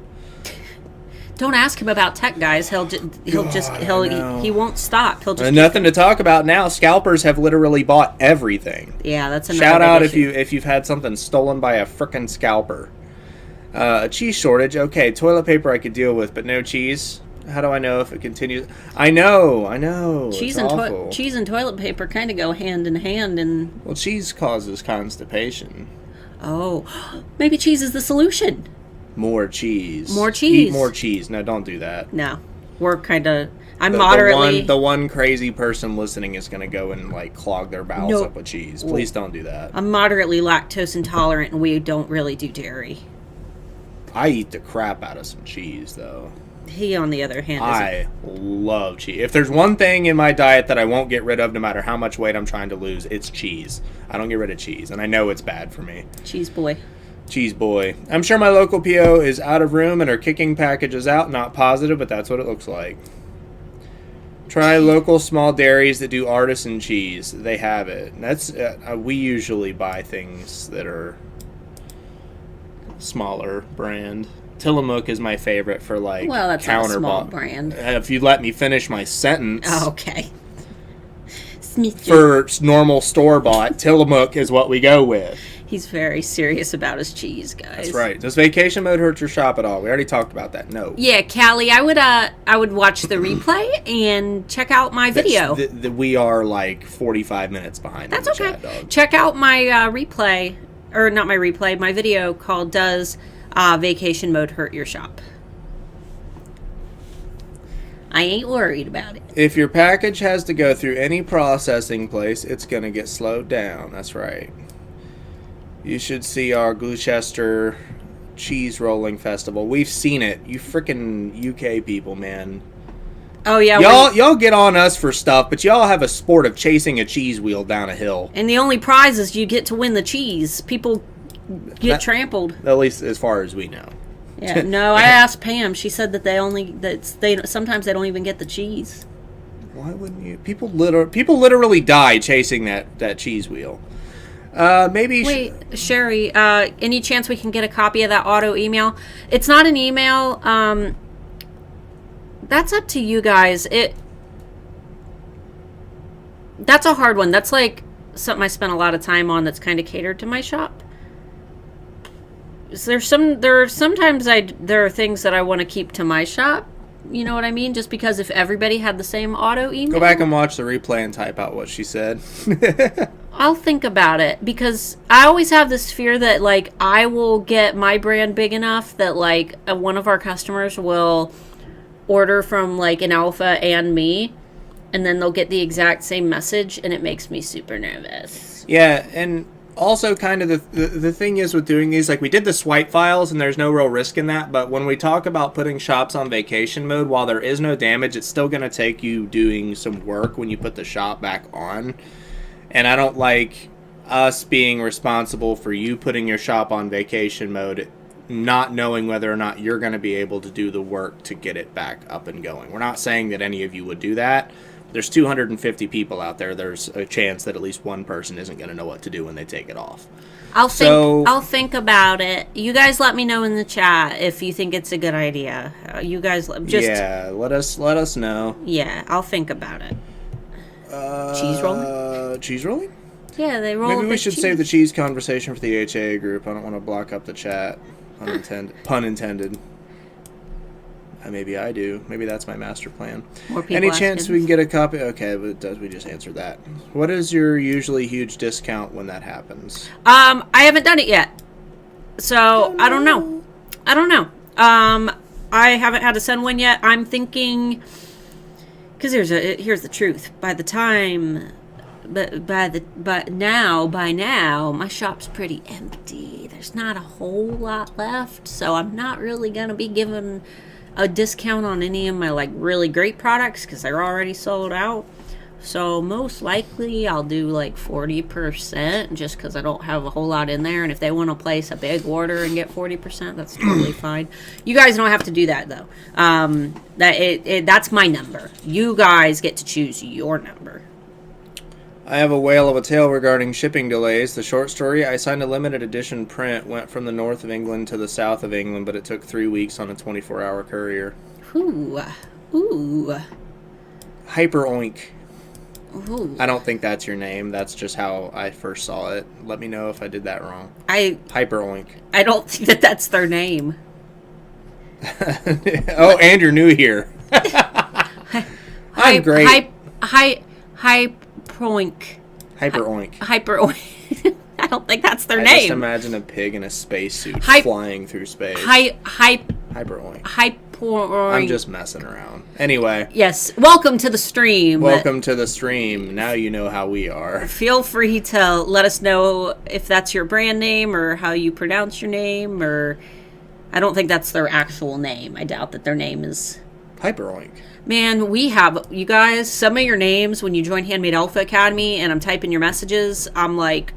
Don't ask him about tech, guys. He won't stop. He'll just nothing to talk about now. Scalpers have literally bought everything. Yeah, that's another shout out issue. if you've had something stolen by a frickin' scalper. A cheese shortage. Okay, toilet paper I could deal with, but no cheese. How do I know if it continues? I know. Cheese and toilet paper kind of go hand in hand, and well, cheese causes constipation. Oh, maybe cheese is the solution. More cheese. Eat more cheese. No, don't do that. No, we're kind of. The one crazy person listening is going to go and like clog their bowels up with cheese. Please don't do that. I'm moderately lactose intolerant, and we don't really do dairy. I eat the crap out of some cheese, though. He, on the other hand, I love cheese. If there's one thing in my diet that I won't get rid of no matter how much weight I'm trying to lose, it's cheese. I don't get rid of cheese, and I know it's bad for me. Cheese boy. Cheese boy. I'm sure my local PO is out of room and are kicking packages out. Not positive, but that's what it looks like. Try local small dairies that do artisan cheese. They have it. That's we usually buy things that are smaller brand. Tillamook is my favorite for like that's not a small brand. If you let me finish my sentence. Oh, okay. For normal store bought, Tillamook is what we go with. He's very serious about his cheese, guys. That's right. Does vacation mode hurt your shop at all? We already talked about that. No. Yeah, Callie, I would watch the replay and check out my video. We are like 45 minutes behind. That's okay. Chat, dog. Check out my replay. Or not my replay, my video called Does Vacation Mode Hurt Your Shop? I ain't worried about it. If your package has to go through any processing place, it's going to get slowed down. That's right. You should see our Gloucester cheese rolling festival. We've seen it. You freaking UK people, man. Oh, yeah. Y'all get on us for stuff, but y'all have a sport of chasing a cheese wheel down a hill. And the only prize is you get to win the cheese. People get trampled. At least as far as we know. Yeah, no, I asked Pam. She said that sometimes they don't even get the cheese. Why wouldn't you? People literally die chasing that cheese wheel. Maybe. Wait, Sherry. Any chance we can get a copy of that auto email? It's not an email. That's up to you guys. That's a hard one. That's like something I spent a lot of time on. That's kind of catered to my shop. There are sometimes there are things that I want to keep to my shop. You know what I mean? Just because if everybody had the same auto email. Go back and watch the replay and type out what she said. I'll think about it because I always have this fear that like I will get my brand big enough that like one of our customers will order from like an Alpha and me, and then they'll get the exact same message, and it makes me super nervous. Yeah, and also kind of the thing is with doing these, like we did the swipe files and there's no real risk in that, but when we talk about putting shops on vacation mode, while there is no damage, it's still going to take you doing some work when you put the shop back on. And I don't like us being responsible for you putting your shop on vacation mode, not knowing whether or not you're going to be able to do the work to get it back up and going. We're not saying that any of you would do that. There's 250 people out there. There's a chance that at least one person isn't going to know what to do when they take it off. I'll think about it. You guys let me know in the chat if you think it's a good idea. You guys just let us know. Yeah, I'll think about it. Cheese rolling? Cheese rolling? Yeah, they roll. Maybe we should save the cheese conversation for the HA group. I don't want to block up the chat. Pun intended. Maybe I do. Maybe that's my master plan. More people Any asking. chance we can get a copy? Okay, but we just answered that. What is your usually huge discount when that happens? I haven't done it yet, so I don't know. I haven't had to send one yet. I'm thinking, because here's the truth. By now, my shop's pretty empty. There's not a whole lot left, so I'm not really gonna be giving a discount on any of my like really great products because they're already sold out. So most likely I'll do like 40% just because I don't have a whole lot in there. And if they want to place a big order and get 40%, that's totally fine. You guys don't have to do that though. That's my number. You guys get to choose your number. I have a whale of a tale regarding shipping delays. The short story, I signed a limited edition print, went from the north of England to the south of England, but it took 3 weeks on a 24-hour courier. Ooh. Hyper Oink. Ooh. I don't think that's your name. That's just how I first saw it. Let me know if I did that wrong. Hyper Oink. I don't think that that's their name. Oh, and you're new here. I'm great. Hyper Oink. I don't think that's their I name. just imagine a pig in a spacesuit flying through space. Hyper Oink. I'm just messing around. Anyway. Yes. Welcome to the stream. Now you know how we are. Feel free to let us know if that's your brand name or how you pronounce your name. Or I don't think that's their actual name. I doubt that their name is Hyper Oink. Man, we have, you guys, some of your names when you join Handmade Alpha Academy and I'm typing your messages, I'm like,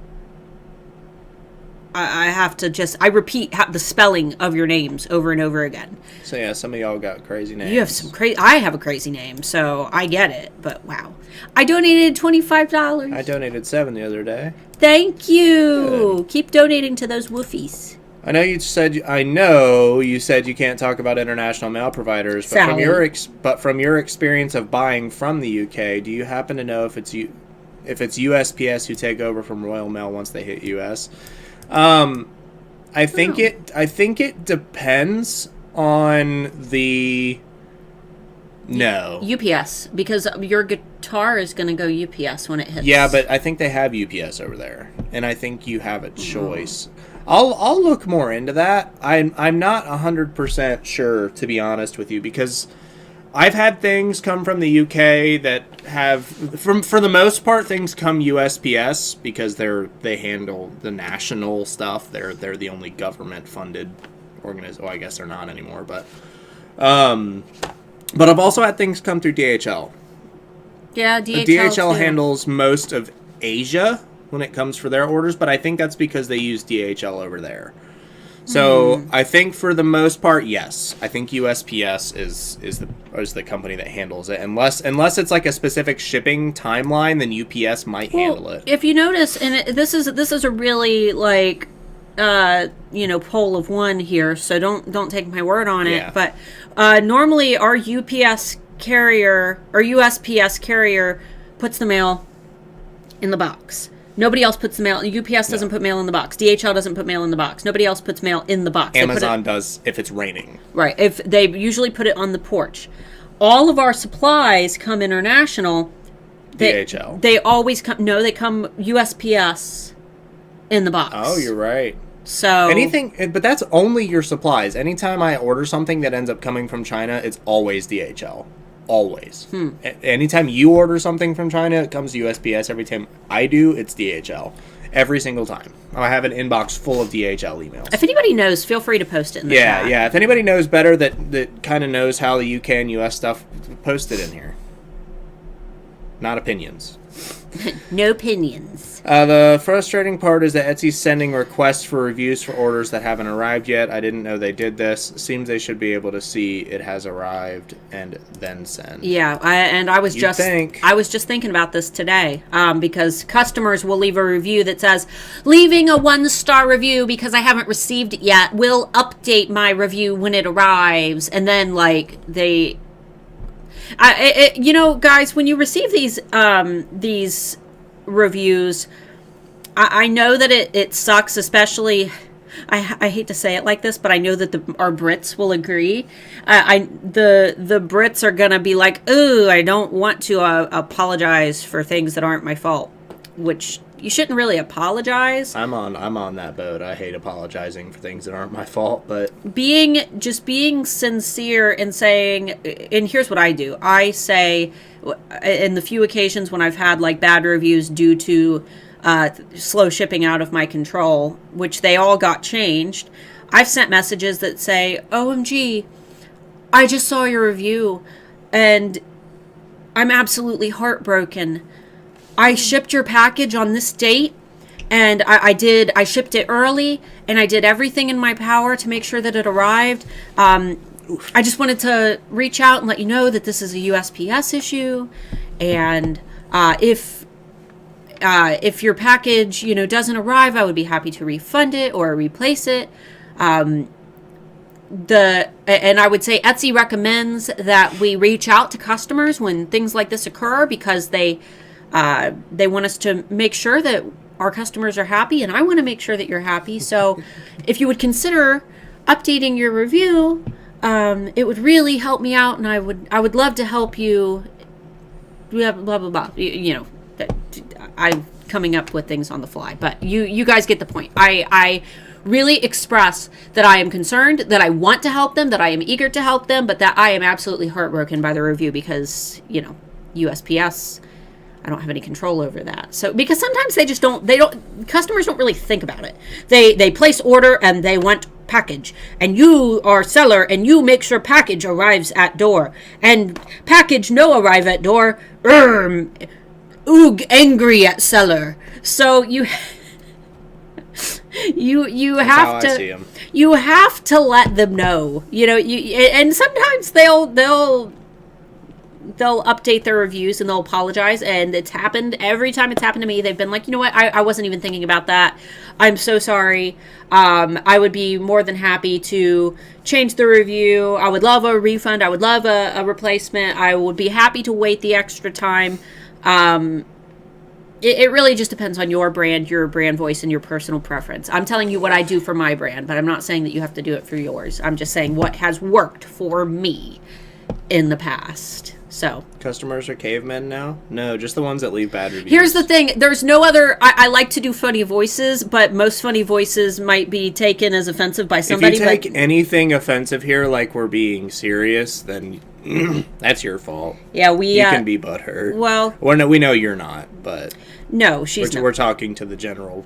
I have to I repeat the spelling of your names over and over again. So yeah, some of y'all got crazy names. You have some I have a crazy name, so I get it, but wow. I donated $25. I donated $7 the other day. Thank you. Good. Keep donating to those woofies. I know you said you can't talk about international mail providers, but from your experience of buying from the UK, do you happen to know if it's USPS who take over from Royal Mail once they hit US? I think it depends on the UPS, because your guitar is going to go UPS when it hits. Yeah, but I think they have UPS over there, and I think you have a choice. I'll look more into that. I'm not 100% sure, to be honest with you, because I've had things come from the UK that have, for the most part, things come USPS because they handle the national stuff. They're the only government funded organization. Well, I guess they're not anymore, but I've also had things come through DHL. Yeah, DHL. DHL handles most of Asia when it comes for their orders, but I think that's because they use DHL over there. So I think for the most part, yes, I think USPS is the company that handles it. Unless it's like a specific shipping timeline, then UPS might handle it. If you notice, and this is a really like poll of one here, so don't take my word on it. But normally our UPS carrier or USPS carrier puts the mail in the box. Nobody else puts the mail. UPS doesn't put mail in the box. DHL doesn't put mail in the box. Nobody else puts mail in the box. Amazon does if it's raining. Right. If they usually put it on the porch. All of our supplies come international. DHL. They always come. No, they come USPS in the box. Oh, you're right. So anything, but that's only your supplies. Anytime I order something that ends up coming from China, it's always DHL. Always. Anytime you order something from China, it comes to USPS. Every time I do, it's DHL. Every single time. I have an inbox full of DHL emails. If anybody knows, feel free to post it in the chat. Yeah. If anybody knows better that kind of knows how the UK and US stuff, post it in here. Not opinions. No opinions. The frustrating part is that Etsy's sending requests for reviews for orders that haven't arrived yet. I didn't know they did this. Seems they should be able to see it has arrived and then send. Yeah, I was just thinking about this today, because customers will leave a review that says, leaving a 1-star review because I haven't received it yet. Will update my review when it arrives. And then, like, you know, guys, when you receive these reviews, I know that it sucks, especially, I hate to say it like this, but I know that our Brits will agree. The Brits are gonna be like, ooh, I don't want to apologize for things that aren't my fault, which you shouldn't really apologize. I'm on that boat. I hate apologizing for things that aren't my fault, but being sincere and saying, and here's what I do. I say, in the few occasions when I've had like bad reviews due to slow shipping out of my control, which they all got changed, I've sent messages that say, OMG, I just saw your review and I'm absolutely heartbroken. I shipped your package on this date, and I shipped it early, and I did everything in my power to make sure that it arrived. I just wanted to reach out and let you know that this is a USPS issue, and if your package, you know, doesn't arrive, I would be happy to refund it or replace it. And I would say Etsy recommends that we reach out to customers when things like this occur, because they want us to make sure that our customers are happy, and I want to make sure that you're happy. So if you would consider updating your review, it would really help me out, and I would love to help you. Blah, blah, blah, blah. You know, I'm coming up with things on the fly, but you guys get the point. I really express that I am concerned, that I want to help them, that I am eager to help them, but that I am absolutely heartbroken by the review because, you know, USPS, I don't have any control over that. So, because sometimes customers don't really think about it. They place order and they want package, and you are seller and you make sure package arrives at door, and package no arrive at door, angry at seller. So you have to let them know, you know, and sometimes they'll update their reviews and they'll apologize, and it's happened. Every time it's happened to me, they've been like, you know what, I wasn't even thinking about that. I'm so sorry. I would be more than happy to change the review. I would love a refund. I would love a replacement. I would be happy to wait the extra time. It really just depends on your brand voice, and your personal preference. I'm telling you what I do for my brand, but I'm not saying that you have to do it for yours. I'm just saying what has worked for me in the past. So customers are cavemen now? No, just the ones that leave bad reviews. Here's the thing. There's no other... I like to do funny voices, but most funny voices might be taken as offensive by somebody. If you take anything offensive here, like we're being serious, then that's your fault. Yeah, you can be butthurt. Well, no, we know you're not, but... No, she's not. We're talking to the general...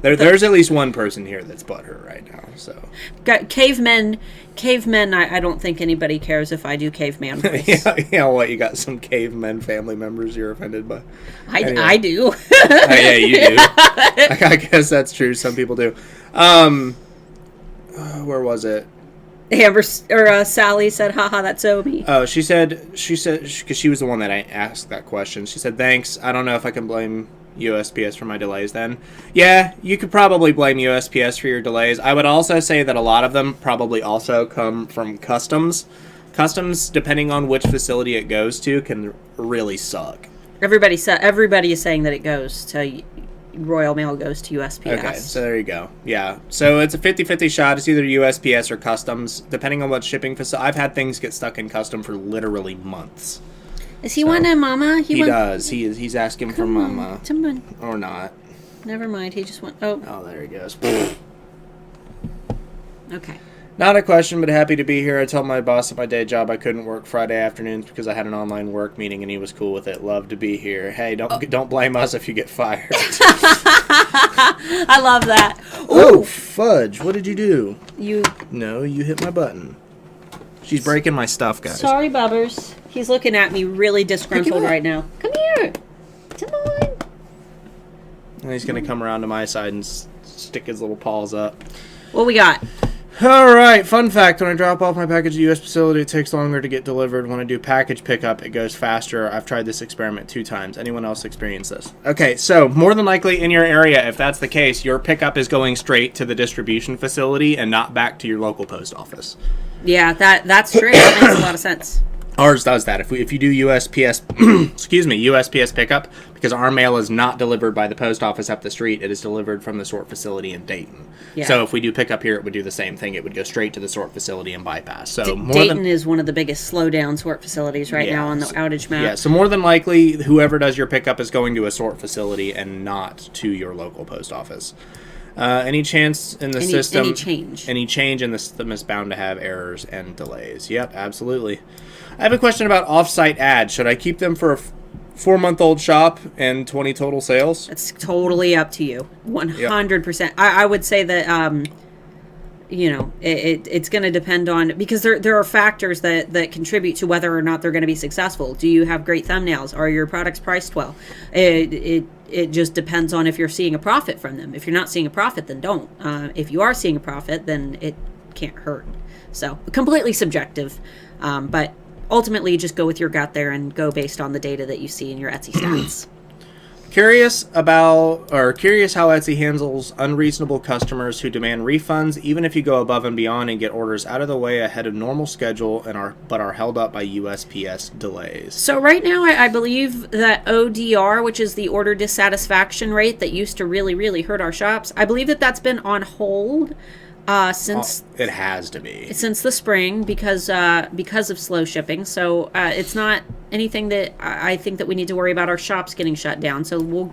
There's at least one person here that's butthurt right now, so... Cavemen, I don't think anybody cares if I do caveman voice. yeah, what, you got some cavemen family members you're offended by? I do. Yeah, you do. I guess that's true. Some people do. Where was it? Amber or Sally said, haha, that's Obi. Oh, she said, because she was the one that I asked that question. She said, thanks. I don't know if I can blame USPS for my delays then. Yeah, you could probably blame USPS for your delays. I would also say that a lot of them probably also come from customs. Customs, depending on which facility it goes to, can really suck. Everybody is saying that it goes to Royal Mail, goes to USPS. Okay, so there you go. Yeah, so it's a 50-50 shot. It's either USPS or customs, depending on what shipping facility. I've had things get stuck in custom for literally months. Is he wanting Mama? He does. He's asking for Mama. Come on. Or not. Never mind. He just went. Oh, there he goes. Okay. Not a question, but happy to be here. I told my boss at my day job I couldn't work Friday afternoons because I had an online work meeting, and he was cool with it. Love to be here. Hey, don't blame us if you get fired. I love that. Ooh. Oh, fudge. What did you do? You hit my button. She's breaking my stuff, guys. Sorry, Bubbers. He's looking at me really disgruntled right now. Come here. Come on. And he's going to come around to my side and stick his little paws up. What we got? All right, fun fact. When I drop off my package at the U.S. facility, it takes longer to get delivered. When I do package pickup, it goes faster. I've tried this experiment 2 times. Anyone else experience this? Okay, so more than likely in your area, if that's the case, your pickup is going straight to the distribution facility and not back to your local post office. Yeah, that's true. That makes a lot of sense. Ours does that. If you do USPS, USPS pickup, because our mail is not delivered by the post office up the street, it is delivered from the sort facility in Dayton. Yeah. So if we do pickup here, it would do the same thing. It would go straight to the sort facility and bypass. So Dayton is one of the biggest slowdown sort facilities right now on the outage map. Yeah, so more than likely, whoever does your pickup is going to a sort facility and not to your local post office. Any chance in the system? Any change in the system is bound to have errors and delays. Yep, absolutely. I have a question about off-site ads. Should I keep them for a 4-month-old shop and 20 total sales? It's totally up to you. 100%. I would say that, it's going to depend on, because there are factors that contribute to whether or not they're going to be successful. Do you have great thumbnails? Are your products priced well? It just depends on if you're seeing a profit from them. If you're not seeing a profit, then don't. If you are seeing a profit, then it can't hurt. So completely subjective. But ultimately, just go with your gut there and go based on the data that you see in your Etsy stats. Curious how Etsy handles unreasonable customers who demand refunds, even if you go above and beyond and get orders out of the way ahead of normal schedule but are held up by USPS delays. So right now, I believe that ODR, which is the order dissatisfaction rate that used to really, really hurt our shops, I believe that's been on hold since it has to be since the spring because of slow shipping. So it's not anything that I think that we need to worry about our shops getting shut down. So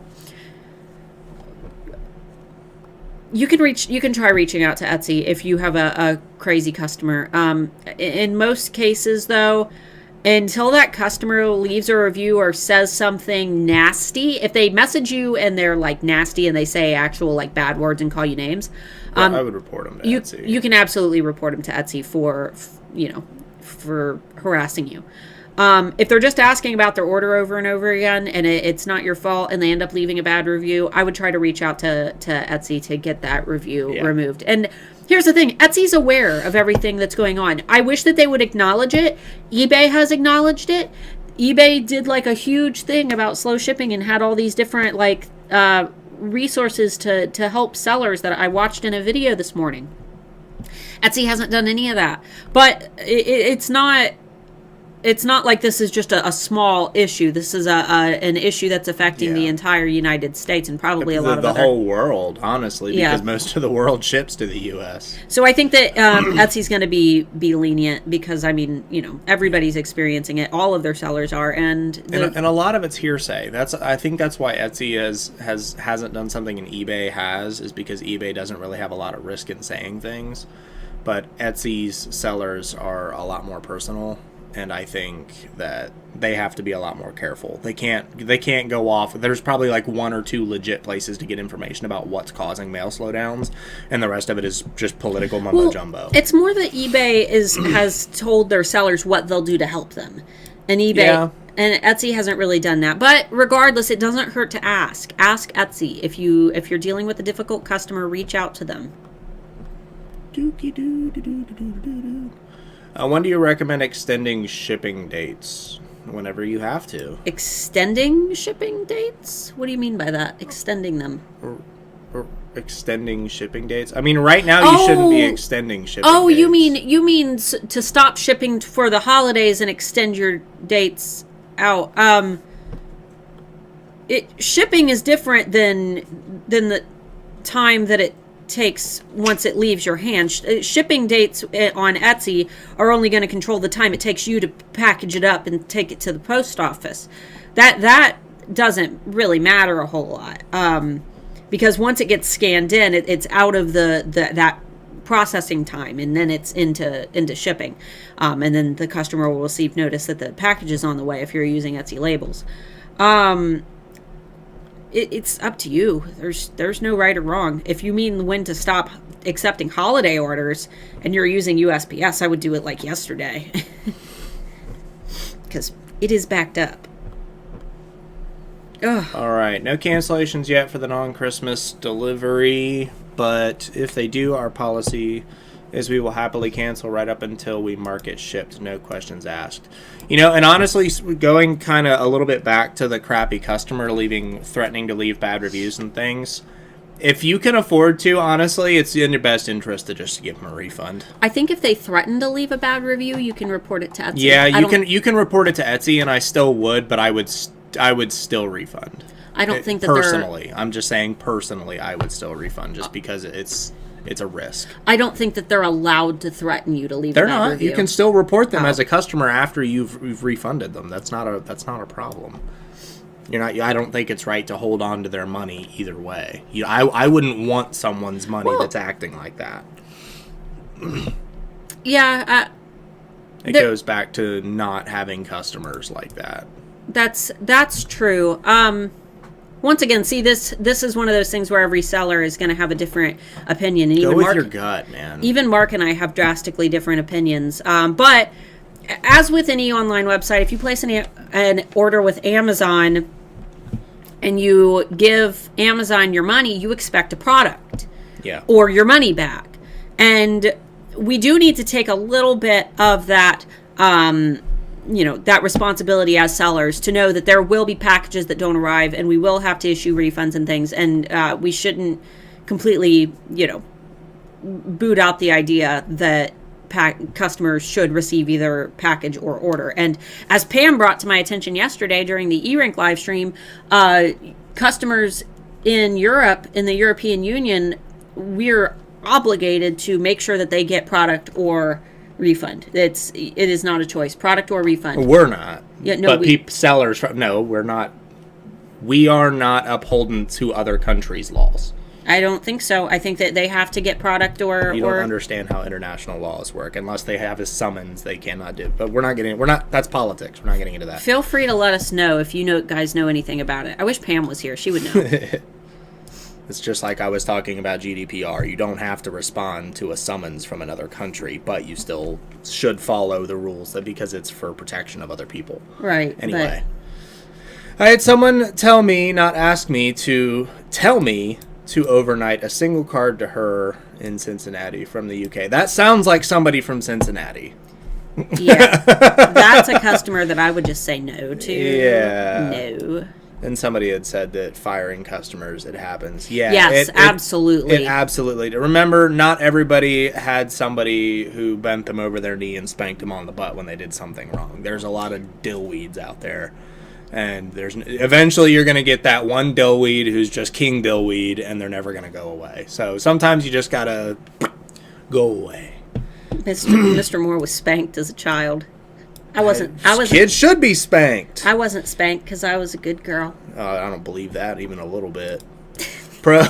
you can try reaching out to Etsy if you have a crazy customer. In most cases, though, until that customer leaves a review or says something nasty, if they message you and they're like nasty and they say actual like bad words and call you names, I would report them to Etsy. You can absolutely report them to Etsy for harassing you. If they're just asking about their order over and over again and it's not your fault and they end up leaving a bad review, I would try to reach out to Etsy to get that review removed. And here's the thing, Etsy's aware of everything that's going on. I wish that they would acknowledge it. eBay has acknowledged it. eBay did like a huge thing about slow shipping and had all these different resources to help sellers that I watched in a video this morning. Etsy hasn't done any of that. But it's not like this is just a small issue. This is an issue that's affecting the entire United States and probably a lot of the whole world, honestly, because most of the world ships to the U.S. So I think that Etsy's going to be lenient because, everybody's experiencing it. All of their sellers are. And a lot of it's hearsay. I think that's why Etsy hasn't done something and eBay has, is because eBay doesn't really have a lot of risk in saying things. But Etsy's sellers are a lot more personal. And I think that they have to be a lot more careful. They can't go off. There's probably like 1 or 2 legit places to get information about what's causing mail slowdowns, and the rest of it is just political mumbo jumbo. It's more that eBay has told their sellers what they'll do to help them, and eBay and Etsy hasn't really done that. But regardless, it doesn't hurt to ask. Ask Etsy if you're dealing with a difficult customer. Reach out to them. When do you recommend extending shipping dates? Whenever you have to. Extending shipping dates? What do you mean by that? Extending them? Or extending shipping dates? I mean, right now you shouldn't be extending shipping dates. Oh, you mean to stop shipping for the holidays and extend your dates out. Shipping is different than the time that it takes once it leaves your hand. Shipping dates on Etsy are only going to control the time it takes you to package it up and take it to the post office. That doesn't really matter a whole lot, because once it gets scanned in, it's out of that processing time, and then it's into shipping, and then the customer will receive notice that the package is on the way if you're using Etsy labels. It's up to you. There's no right or wrong. If you mean when to stop accepting holiday orders and you're using USPS, I would do it like yesterday. Because it is backed up. Ugh. All right, no cancellations yet for the non-Christmas delivery, but if they do, our policy is we will happily cancel right up until we mark it shipped, no questions asked. You know, and honestly, going kind of a little bit back to the crappy customer threatening to leave bad reviews and things, if you can afford to, honestly, it's in your best interest to just give them a refund. I think if they threaten to leave a bad review, you can report it to Etsy. Yeah, you can report it to Etsy, and I still would, but I would still refund. I don't think that personally, I'm just saying personally, I would still refund just because it's a risk. I don't think that they're allowed to threaten you to leave They're a bad not. review. You can still report them as a customer after you've refunded them. That's not a problem. You're not. I don't think it's right to hold on to their money either way. I wouldn't want someone's money that's acting like that. Yeah. It goes back to not having customers like that. That's true. Once again, see, this is one of those things where every seller is going to have a different opinion. And Go with your gut, man. Even Mark and I have drastically different opinions. But as with any online website, if you place an order with Amazon and you give Amazon your money, you expect a product. Yeah. Or your money back. And we do need to take a little bit of that that responsibility as sellers to know that there will be packages that don't arrive and we will have to issue refunds and things. And we shouldn't completely, boot out the idea that customers should receive either package or order. And as Pam brought to my attention yesterday during the eRink live stream, customers in Europe, in the European Union, we're obligated to make sure that they get product or refund. It is not a choice, product or refund. We're not. Yeah, no, sellers. No, we're not. We are not upholding to other countries' laws. I don't think so. I think that they have to get product or. You don't understand how international laws work. Unless they have a summons, they cannot do. But we're not. That's politics. We're not getting into that. Feel free to let us know if you guys know anything about it. I wish Pam was here. She would know. It's just like I was talking about GDPR. You don't have to respond to a summons from another country, but you still should follow the rules because it's for protection of other people. Right. Anyway. I had someone tell me to overnight a single card to her in Cincinnati from the UK. That sounds like somebody from Cincinnati. Yeah. That's a customer that I would just say no to. Yeah. No. And somebody had said that firing customers, it happens. Yeah. Yes, absolutely. It absolutely. Remember, not everybody had somebody who bent them over their knee and spanked them on the butt when they did something wrong. There's a lot of dillweeds out there. And eventually you're going to get that one dillweed who's just king dillweed, and they're never going to go away. So sometimes you just got to go away. Mr. Moore was spanked as a child. I wasn't. Kids should be spanked. I wasn't spanked because I was a good girl. I don't believe that even a little bit. Pro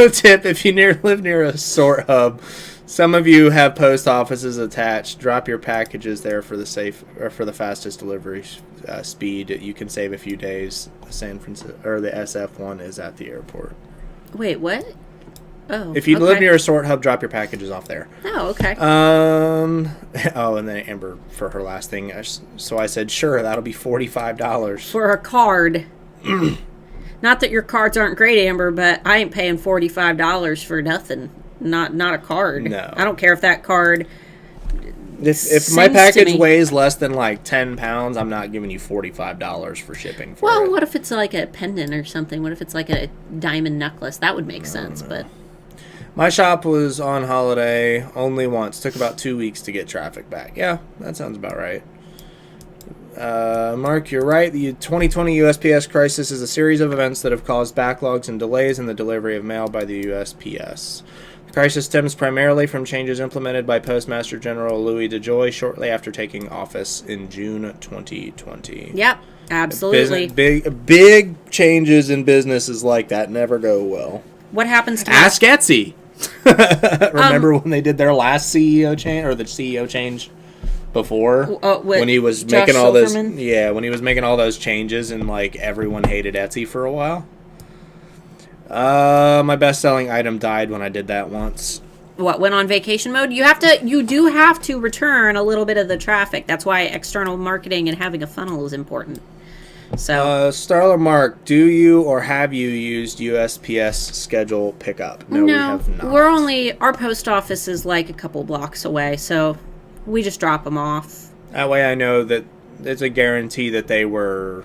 tip: if you live near a sort hub, some of you have post offices attached. Drop your packages there for the fastest delivery speed. You can save a few days. San Francisco or the SF one is at the airport. Wait, what? Oh, if you live near a sort hub, drop your packages off there. Oh, okay. And then Amber for her last thing. So I said, sure, that'll be $45 for a card. Not that your cards aren't great, Amber, but I ain't paying $45 for nothing. Not a card. No, I don't care if that card. If my package weighs less than like 10 pounds, I'm not giving you $45 for shipping for it. Well, what if it's like a pendant or something? What if it's like a diamond necklace? That would make sense, but. My shop was on holiday only once. Took about 2 weeks to get traffic back. Yeah, that sounds about right. Mark, you're right. The 2020 USPS crisis is a series of events that have caused backlogs and delays in the delivery of mail by the USPS. The crisis stems primarily from changes implemented by Postmaster General Louis DeJoy shortly after taking office in June 2020. Yep, absolutely. Big changes in businesses like that never go well. What happens to Ask Etsy. Remember when they did their last CEO change or the CEO change before when he was making all those when he was making all those changes and like everyone hated Etsy for a while. My best-selling item died when I did that once. What, went on vacation mode? You do have to return a little bit of the traffic. That's why external marketing and having a funnel is important. So Starler Mark, do you or have you used USPS schedule pickup? No, we have not. Our post office is like a couple blocks away, so we just drop them off. That way I know that there's a guarantee that they were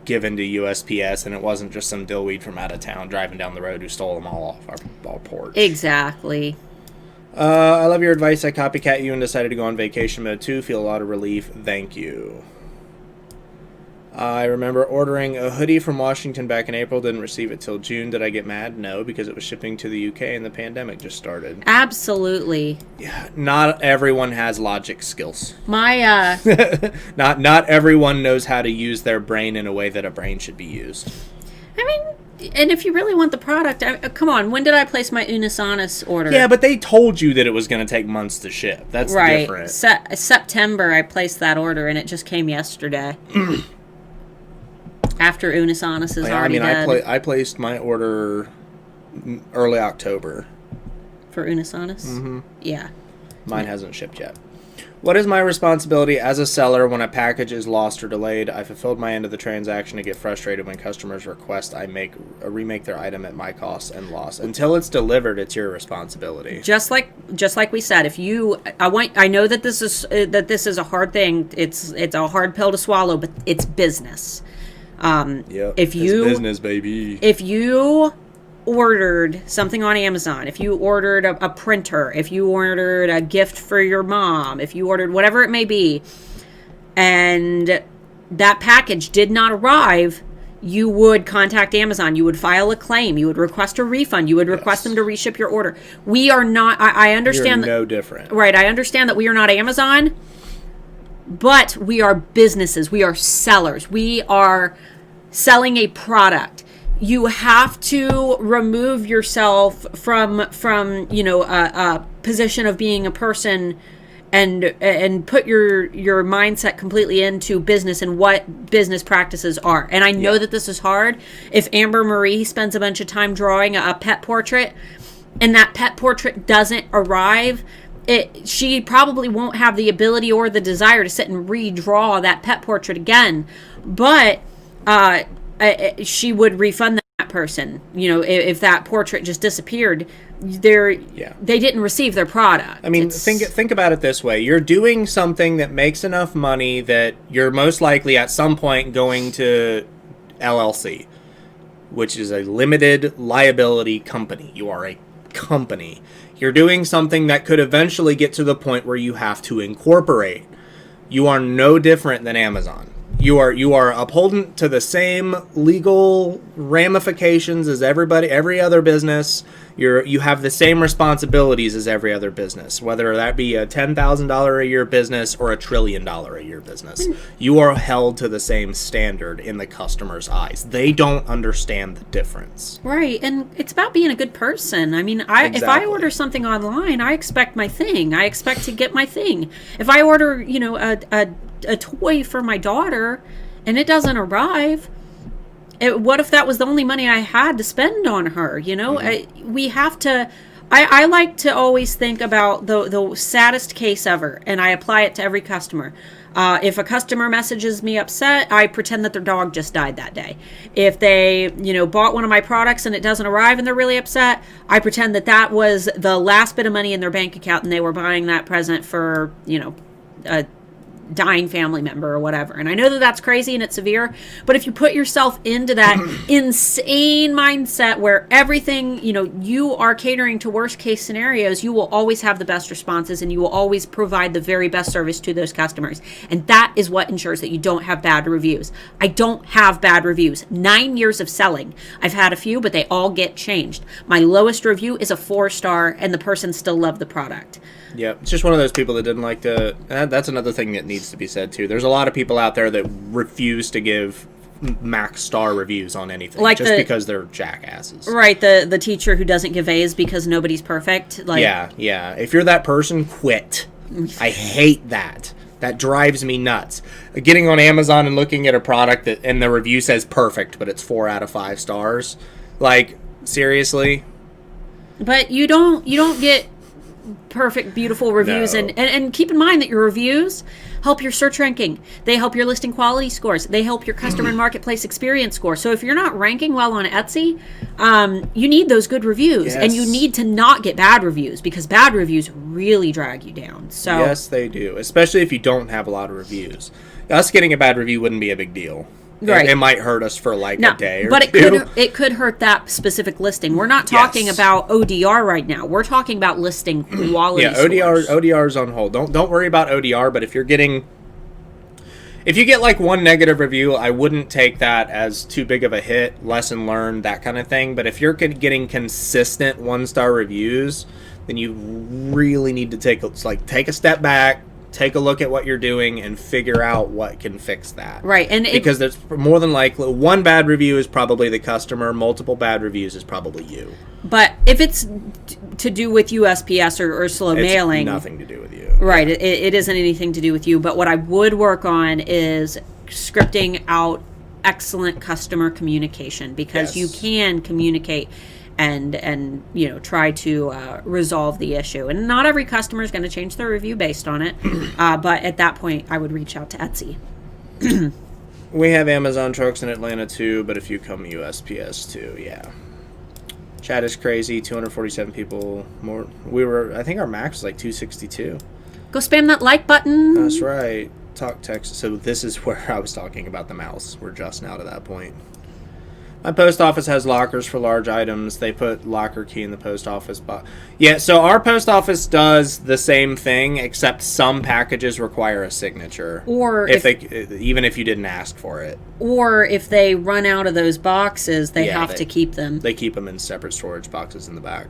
given to USPS and it wasn't just some dillweed from out of town driving down the road who stole them all off our porch. Exactly. I love your advice. I copycat you and decided to go on vacation mode too. Feel a lot of relief. Thank you. I remember ordering a hoodie from Washington back in April. Didn't receive it till June. Did I get mad? No, because it was shipping to the UK and the pandemic just started. Absolutely. Yeah, not everyone has logic skills. My not everyone knows how to use their brain in a way that a brain should be used. I mean, and if you really want the product, come on. When did I place my Unisonis order? Yeah, but they told you that it was going to take months to ship. That's right. Different. September, I placed that order, and it just came yesterday. After Unisonis is already dead. I placed my order early October. For Unisonis? Mm-hmm. Yeah. Mine hasn't shipped yet. What is my responsibility as a seller when a package is lost or delayed? I fulfilled my end of the transaction to get frustrated when customers request I remake their item at my cost and loss. Until it's delivered, it's your responsibility. Just like we said, I know that this is a hard thing. It's a hard pill to swallow, but it's business. It's business, baby. If you ordered something on Amazon, if you ordered a printer, if you ordered a gift for your mom, if you ordered whatever it may be, and that package did not arrive, you would contact Amazon. You would file a claim. You would request a refund. You would request them to reship your order. We are not. I understand. You're no different. Right. I understand that we are not Amazon. But we are businesses. We are sellers. We are selling a product. You have to remove yourself from a position of being a person and put your mindset completely into business and what business practices are. And I know that this is hard. If Amber Marie spends a bunch of time drawing a pet portrait and that pet portrait doesn't arrive, she probably won't have the ability or the desire to sit and redraw that pet portrait again. But she would refund that person. If that portrait just disappeared, they didn't receive their product. I mean, think about it this way. You're doing something that makes enough money that you're most likely at some point going to LLC, which is a limited liability company. You are a company. You're doing something that could eventually get to the point where you have to incorporate. You are no different than Amazon. You are upholding to the same legal ramifications as every other business. You have the same responsibilities as every other business, whether that be a $10,000 a year business or a $1 trillion a year business. You are held to the same standard in the customer's eyes. They don't understand the difference. Right, and it's about being a good person. I mean, if I order something online, I expect my thing. I expect to get my thing. If I order, a toy for my daughter and it doesn't arrive, what if that was the only money I had to spend on her? We have to. I like to always think about the saddest case ever, and I apply it to every customer. If a customer messages me upset, I pretend that their dog just died that day. If they, bought one of my products and it doesn't arrive and they're really upset, I pretend that was the last bit of money in their bank account and they were buying that present for, a dying family member or whatever. And I know that that's crazy and it's severe, but if you put yourself into that insane mindset where everything, you are catering to worst case scenarios, you will always have the best responses and you will always provide the very best service to those customers. And that is what ensures that you don't have bad reviews. I don't have bad reviews. 9 years of selling. I've had a few, but they all get changed. My lowest review is a 4-star and the person still loved the product. Yeah, it's just one of those people that didn't like to... that's another thing that needs to be said, too. There's a lot of people out there that refuse to give max star reviews on anything, because they're jackasses. Right, the teacher who doesn't give A's because nobody's perfect. Yeah. If you're that person, quit. I hate that. That drives me nuts. Getting on Amazon and looking at a product and the review says perfect, but it's 4 out of 5 stars. Seriously? But you don't get perfect, beautiful reviews. No. And keep in mind that your reviews, help your search ranking. They help your listing quality scores. They help your customer and marketplace experience score. So if you're not ranking well on Etsy, you need those good reviews, and you need to not get bad reviews, because bad reviews really drag you down. So yes, they do, especially if you don't have a lot of reviews. Us getting a bad review wouldn't be a big deal. Right. It might hurt us for like a day or but two. it could hurt that specific listing. We're not talking about ODR right now. We're talking about listing quality. Yeah, ODR's on hold. Don't worry about ODR, but if you get like one negative review, I wouldn't take that as too big of a hit, lesson learned, that kind of thing. But if you're getting consistent 1-star reviews, then you really need to take a step back, take a look at what you're doing, and figure out what can fix that. Right. And because there's more than likely one bad review is probably the customer, multiple bad reviews is probably you. But if it's to do with USPS or slow mailing, nothing to do with you. Right. Yeah. It isn't anything to do with you. But what I would work on is scripting out excellent customer communication, because you can communicate and try to resolve the issue. And not every customer is going to change their review based on it. But at that point, I would reach out to Etsy. We have Amazon trucks in Atlanta too, but if you come USPS too, yeah. Chat is crazy. 247 people more. I think our max was like 262. Go spam that like button. That's right. Talk text. So this is where I was talking about the mouse. We're just now to that point. My post office has lockers for large items. They put locker key in the post office box. Yeah, so our post office does the same thing, except some packages require a signature. Or even if you didn't ask for it. Or if they run out of those boxes, they have to keep them. They keep them in separate storage boxes in the back.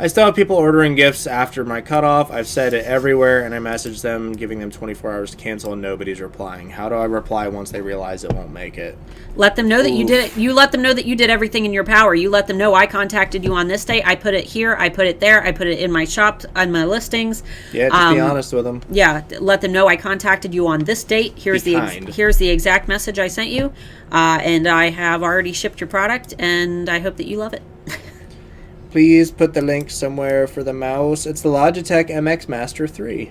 I still have people ordering gifts after my cutoff. I've said it everywhere, and I message them, giving them 24 hours to cancel, and nobody's replying. How do I reply once they realize it won't make it? Let them know that you did it. You let them know that you did everything in your power. You let them know, I contacted you on this day. I put it here. I put it there. I put it in my shop, on my listings. Yeah, just be honest with them. Yeah, let them know I contacted you on this date. Here's the exact message I sent you, and I have already shipped your product, and I hope that you love it. Please put the link somewhere for the mouse. It's the Logitech MX Master 3.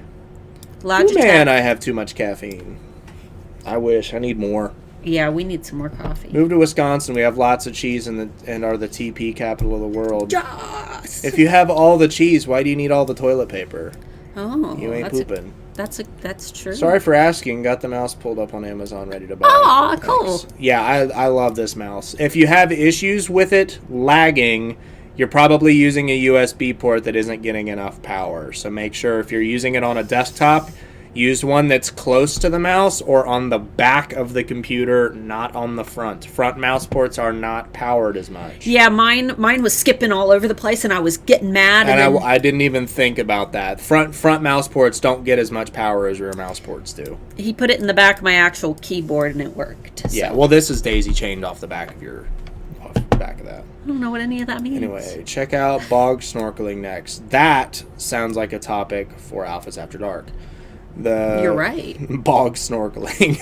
Logitech. Oh, man, I have too much caffeine. I wish. I need more. Yeah, we need some more coffee. Move to Wisconsin. We have lots of cheese and are the TP capital of the world. Yes! If you have all the cheese, why do you need all the toilet paper? Oh, you ain't pooping. That's true. Sorry for asking. Got the mouse pulled up on Amazon, ready to buy. Oh, cool. Yeah, I love this mouse. If you have issues with it lagging, you're probably using a USB port that isn't getting enough power. So make sure if you're using it on a desktop, use one that's close to the mouse or on the back of the computer, not on the front. Front mouse ports are not powered as much. Yeah, mine was skipping all over the place, and I was getting mad. And I didn't even think about that. Front mouse ports don't get as much power as rear mouse ports do. He put it in the back of my actual keyboard, and it worked. Yeah, so. well, this is daisy chained off the back of that. I don't know what any of that means. Anyway, check out bog snorkeling next. That sounds like a topic for Alphas After Dark. You're right. Bog snorkeling.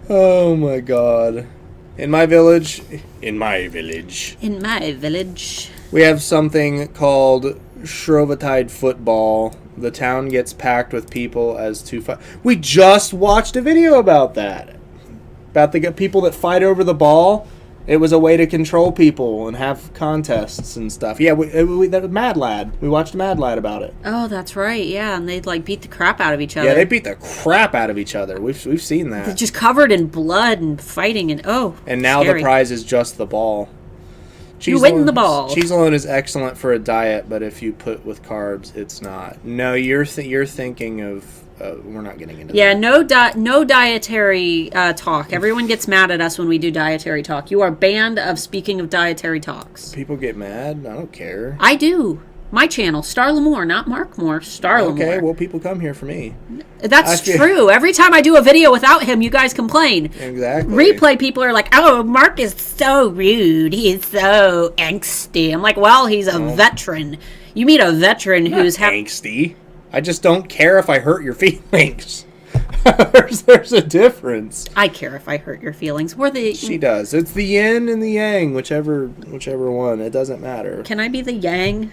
Oh my god. In my village, we have something called Shrovetide football. The town gets packed with people as to fight. We just watched a video about that. About the people that fight over the ball. It was a way to control people and have contests and stuff. Yeah, that was Mad Lad. We watched Mad Lad about it. Oh, that's right. Yeah, and they'd beat the crap out of each other. Yeah, they beat the crap out of each other. We've seen that. They're just covered in blood and fighting and And now scary. the prize is just the ball. You win the ball. Cheese alone is excellent for a diet, but if you put with carbs, it's not. No, you're thinking of. We're not getting into that. Yeah, no dietary talk. Everyone gets mad at us when we do dietary talk. You are banned of speaking of dietary talks. People get mad? I don't care. I do. My channel, Star Lamore, not Mark Moore, Star Lamore. Okay, well, people come here for me. That's true. Every time I do a video without him, you guys complain. Exactly. Replay people are like, oh, Mark is so rude. He is so angsty. I'm like, well, he's a veteran. You meet a veteran who's angsty. I just don't care if I hurt your feelings. There's a difference. I care if I hurt your feelings. She does. It's the yin and the yang, whichever one. It doesn't matter. Can I be the yang?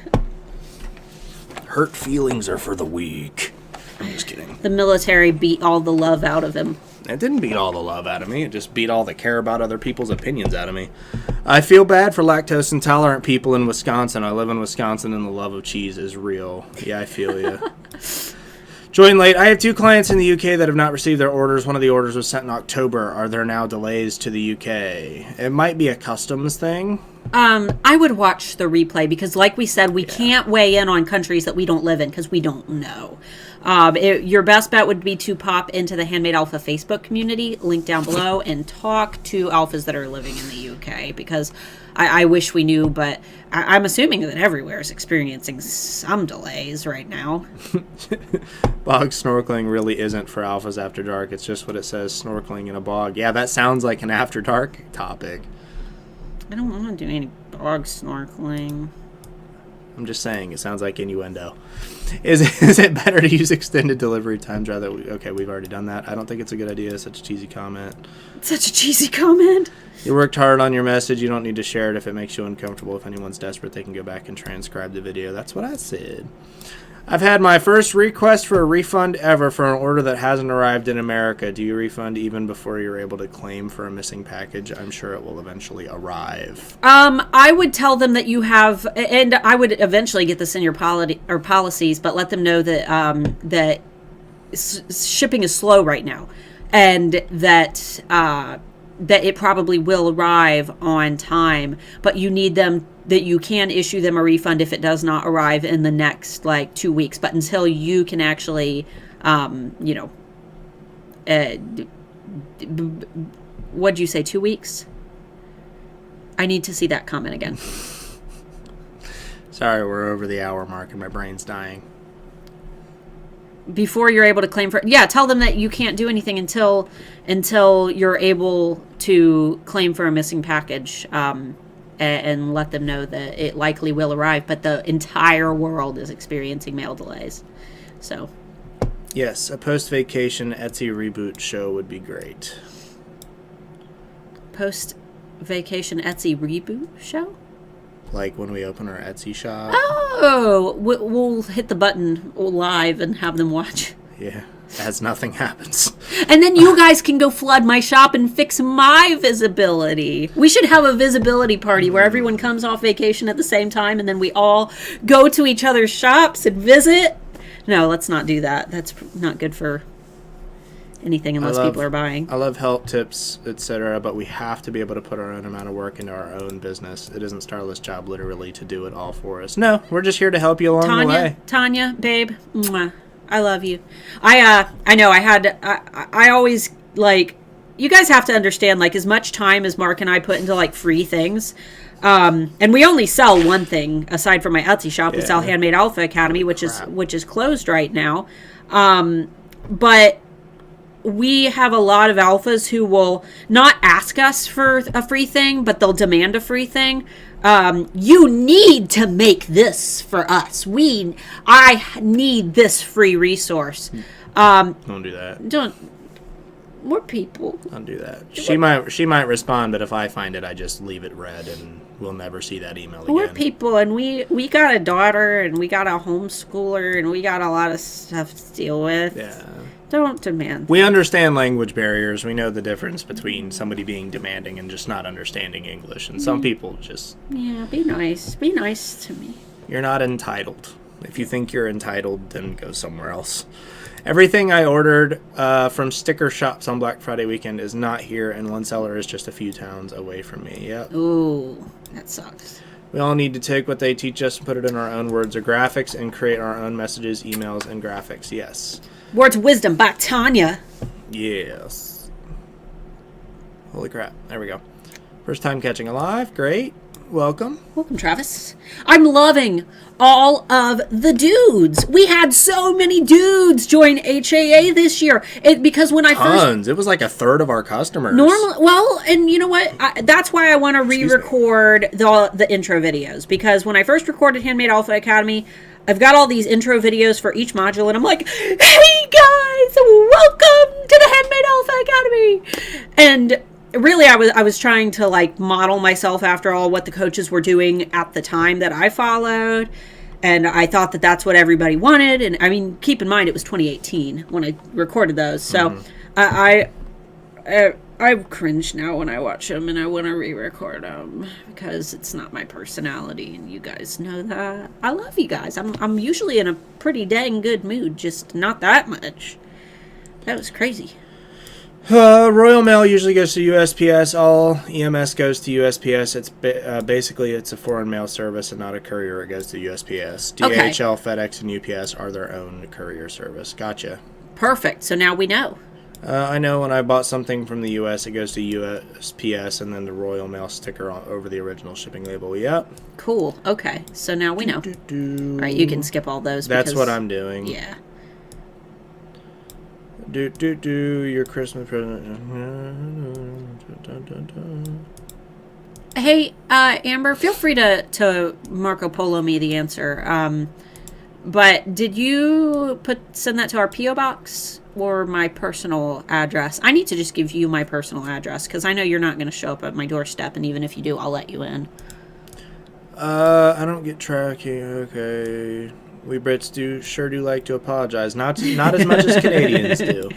Hurt feelings are for the weak. I'm just kidding. The military beat all the love out of him. It didn't beat all the love out of me. It just beat all the care about other people's opinions out of me. I feel bad for lactose intolerant people in Wisconsin. I live in Wisconsin and the love of cheese is real. Yeah, I feel you. Join late. I have 2 clients in the UK that have not received their orders. One of the orders was sent in October. Are there now delays to the UK? It might be a customs thing. I would watch the replay because, like we said, we can't weigh in on countries that we don't live in because we don't know. Your best bet would be to pop into the Handmade Alpha Facebook community, link down below, and talk to alphas that are living in the UK because I wish we knew, but I'm assuming that everywhere is experiencing some delays right now. Bog snorkeling really isn't for alphas after dark. It's just what it says, snorkeling in a bog. Yeah, that sounds like an after dark topic. I don't want to do any bog snorkeling. I'm just saying, it sounds like innuendo. Is it better to use extended delivery times rather? Okay, we've already done that. I don't think it's a good idea. Such a cheesy comment. Such a cheesy comment. You worked hard on your message. You don't need to share it if it makes you uncomfortable. If anyone's desperate, they can go back and transcribe the video. That's what I said. I've had my first request for a refund ever for an order that hasn't arrived in America. Do you refund even before you're able to claim for a missing package? I'm sure it will eventually arrive. I would tell them that you have, and I would eventually get this in your policies, but let them know that that shipping is slow right now, and that that it probably will arrive on time, but you need them, that you can issue them a refund if it does not arrive in the next 2 weeks. But until you can actually, what'd you say, 2 weeks? I need to see that comment again. Sorry, we're over the hour mark and my brain's dying. Before you're able to claim for, tell them that you can't do anything until you're able to claim for a missing package, and let them know that it likely will arrive, but the entire world is experiencing mail delays. So, yes, a post-vacation Etsy reboot show would be great. Post-vacation Etsy reboot show? Like when we open our Etsy shop. Oh, we'll hit the button live and have them watch. Yeah, as nothing happens. And then you guys can go flood my shop and fix my visibility. We should have a visibility party where everyone comes off vacation at the same time and then we all go to each other's shops and visit. No, let's not do that. That's not good for anything unless people are buying. I love help tips, etc., but we have to be able to put our own amount of work into our own business. It isn't Starla's job literally to do it all for us. No, we're just here to help you along the way. Tanya, babe, mwah, I love you. I know I always, you guys have to understand, as much time as Mark and I put into free things, and we only sell one thing aside from my Etsy shop. We sell Handmade Alpha Academy, which is closed right now. But we have a lot of alphas who will not ask us for a free thing, but they'll demand a free thing. You need to make this for us. I need this free resource. Don't do that. We're people. Don't do that. She might respond, but if I find it, I just leave it read and we'll never see that email again. We're people, and we got a daughter, and we got a homeschooler, and we got a lot of stuff to deal with. Yeah. Don't demand. We understand language barriers. We know the difference between somebody being demanding and just not understanding English. And some people just... Yeah, be nice. Be nice to me. You're not entitled. If you think you're entitled, then go somewhere else. Everything I ordered from sticker shops on Black Friday weekend is not here, and one seller is just a few towns away from me. Yep. Ooh, that sucks. We all need to take what they teach us and put it in our own words or graphics and create our own messages, emails, and graphics. Yes. Words of Wisdom by Tanya. Yes. Holy crap. There we go. First time catching a live. Great. Welcome. Welcome, Travis. I'm loving all of the dudes. We had so many dudes join HAA this year. Because when I Tons. It was like a third of our customers. Well, and you know what? That's why I want to re-record the intro videos. Because when I first recorded Handmade Alpha Academy, I've got all these intro videos for each module, and I'm like, hey guys, welcome to the Handmade Alpha Academy. And really, I was trying to model myself after all what the coaches were doing at the time that I followed. And I thought that that's what everybody wanted. And I mean, keep in mind, it was 2018 when I recorded those. So I cringe now when I watch them, and I want to re-record them because it's not my personality, and you guys know that. I love you guys. I'm usually in a pretty dang good mood, just not that much. That was crazy. Royal Mail usually goes to USPS. All EMS goes to USPS. It's basically it's a foreign mail service and not a courier. It goes to USPS. DHL, FedEx, and UPS are their own courier service. Gotcha. Perfect. So now we know. I know when I bought something from the U.S., it goes to USPS and then the Royal Mail sticker over the original shipping label. Yep. Cool. Okay. So now we know. All right, you can skip all those. That's what I'm doing. Yeah. Your Christmas present. Hey, Amber, feel free to Marco Polo me the answer. But did you send that to our P.O. box or my personal address? I need to just give you my personal address because I know you're not going to show up at my doorstep, and even if you do, I'll let you in. I don't get tracking. Okay. We Brits do like to apologize. Not as much as Canadians do.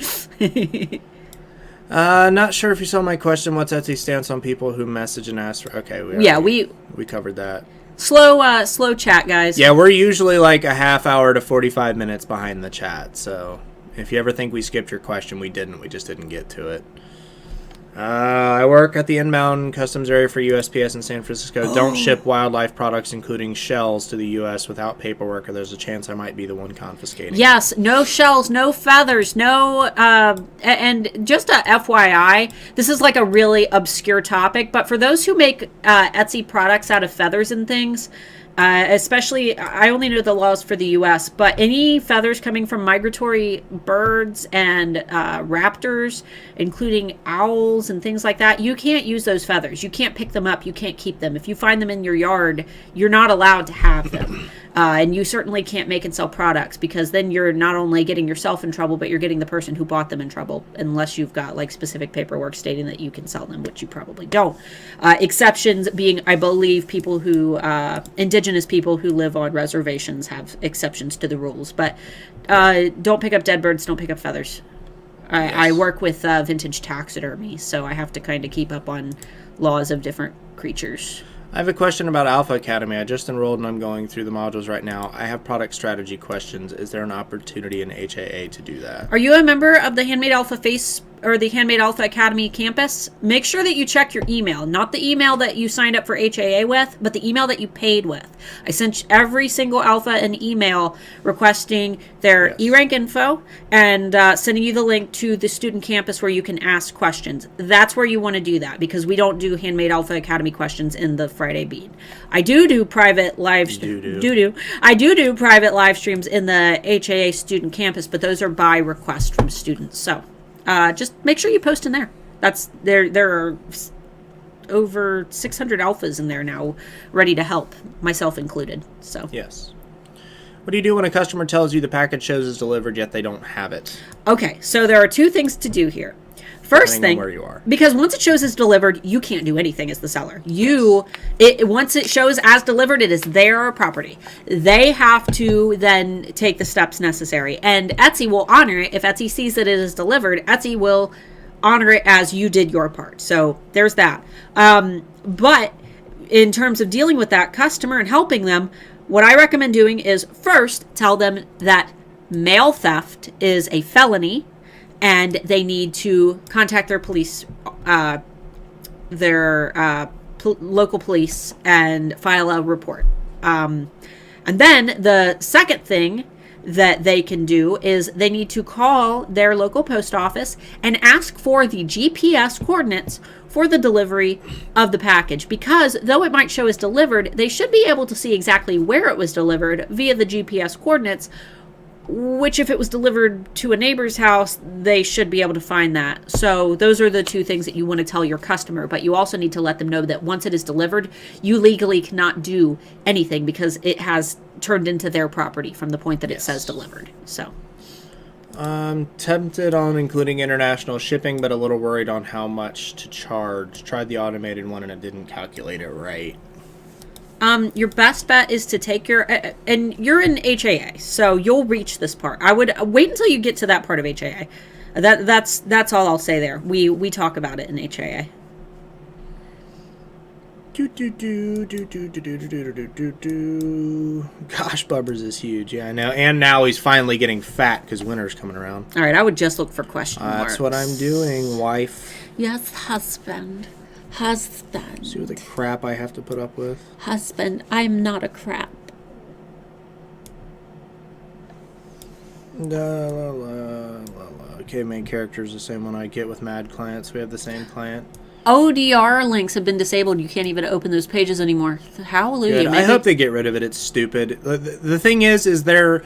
Not sure if you saw my question. What's Etsy's stance on people who message and ask for... Okay. We covered that. Slow chat, guys. Yeah, we're usually like a half hour to 45 minutes behind the chat. So if you ever think we skipped your question, we didn't. We just didn't get to it. I work at the inbound customs area for USPS in San Francisco. Don't ship wildlife products, including shells, to the U.S. without paperwork, or there's a chance I might be the one confiscating. Yes, no shells, no feathers, no... and just a FYI, this is like a really obscure topic, but for those who make Etsy products out of feathers and things... especially, I only know the laws for the U.S., but any feathers coming from migratory birds and raptors, including owls and things like that, you can't use those feathers. You can't pick them up. You can't keep them. If you find them in your yard, you're not allowed to have them. And you certainly can't make and sell products because then you're not only getting yourself in trouble, but you're getting the person who bought them in trouble, unless you've got like specific paperwork stating that you can sell them, which you probably don't. Exceptions being, I believe, people who, indigenous people who live on reservations have exceptions to the rules. But don't pick up dead birds, don't pick up feathers. I work with vintage taxidermy, so I have to kind of keep up on laws of different creatures. I have a question about Alpha Academy. I just enrolled and I'm going through the modules right now. I have product strategy questions. Is there an opportunity in HAA to do that? Are you a member of the Handmade Alpha the Handmade Alpha Academy campus? Make sure that you check your email. Not the email that you signed up for HAA with, but the email that you paid with. I sent every single Alpha an email requesting their E-rank info and sending you the link to the student campus where you can ask questions. That's where you want to do that because we don't do Handmade Alpha Academy questions in the Friday beat. I do private live I do private live streams in the HAA student campus, but those are by request from students. So just make sure you post in there. There are over 600 alphas in there now ready to help, myself included. So yes. What do you do when a customer tells you the package shows is delivered yet they don't have it? Okay, so there are two things to do here. First thing, where you are. Because once it shows as delivered, you can't do anything as the seller. Once it shows as delivered, it is their property. They have to then take the steps necessary. And Etsy will honor it. If Etsy sees that it is delivered, Etsy will honor it as you did your part. So there's that. But in terms of dealing with that customer and helping them, what I recommend doing is first tell them that mail theft is a felony and they need to contact their police, local police, and file a report. And then the second thing that they can do is they need to call their local post office and ask for the GPS coordinates for the delivery of the package, because though it might show as delivered, they should be able to see exactly where it was delivered via the GPS coordinates, which if it was delivered to a neighbor's house, they should be able to find that. So those are the two things that you want to tell your customer, but you also need to let them know that once it is delivered, you legally cannot do anything because it has turned into their property from the point that it says delivered. So I'm tempted on including international shipping, but a little worried on how much to charge. Tried the automated one and it didn't calculate it right. Your best bet is to take your and you're in HAA, so you'll reach this part. I would wait until you get to that part of HAA. That's all I'll say there. We talk about it in HAA. Gosh, Bubbers is huge. Yeah, I know. And now he's finally getting fat because winter's coming around. All right, I would just look for question marks. That's what I'm doing, wife. Yes, husband. Husband. See what the crap I have to put up with? Husband, I'm not a crap. La, la, la, la, la. Okay, main character is the same one I get with Mad Clients. We have the same client. ODR links have been disabled. You can't even open those pages anymore. Hallelujah. I hope they get rid of it. It's stupid. The thing is there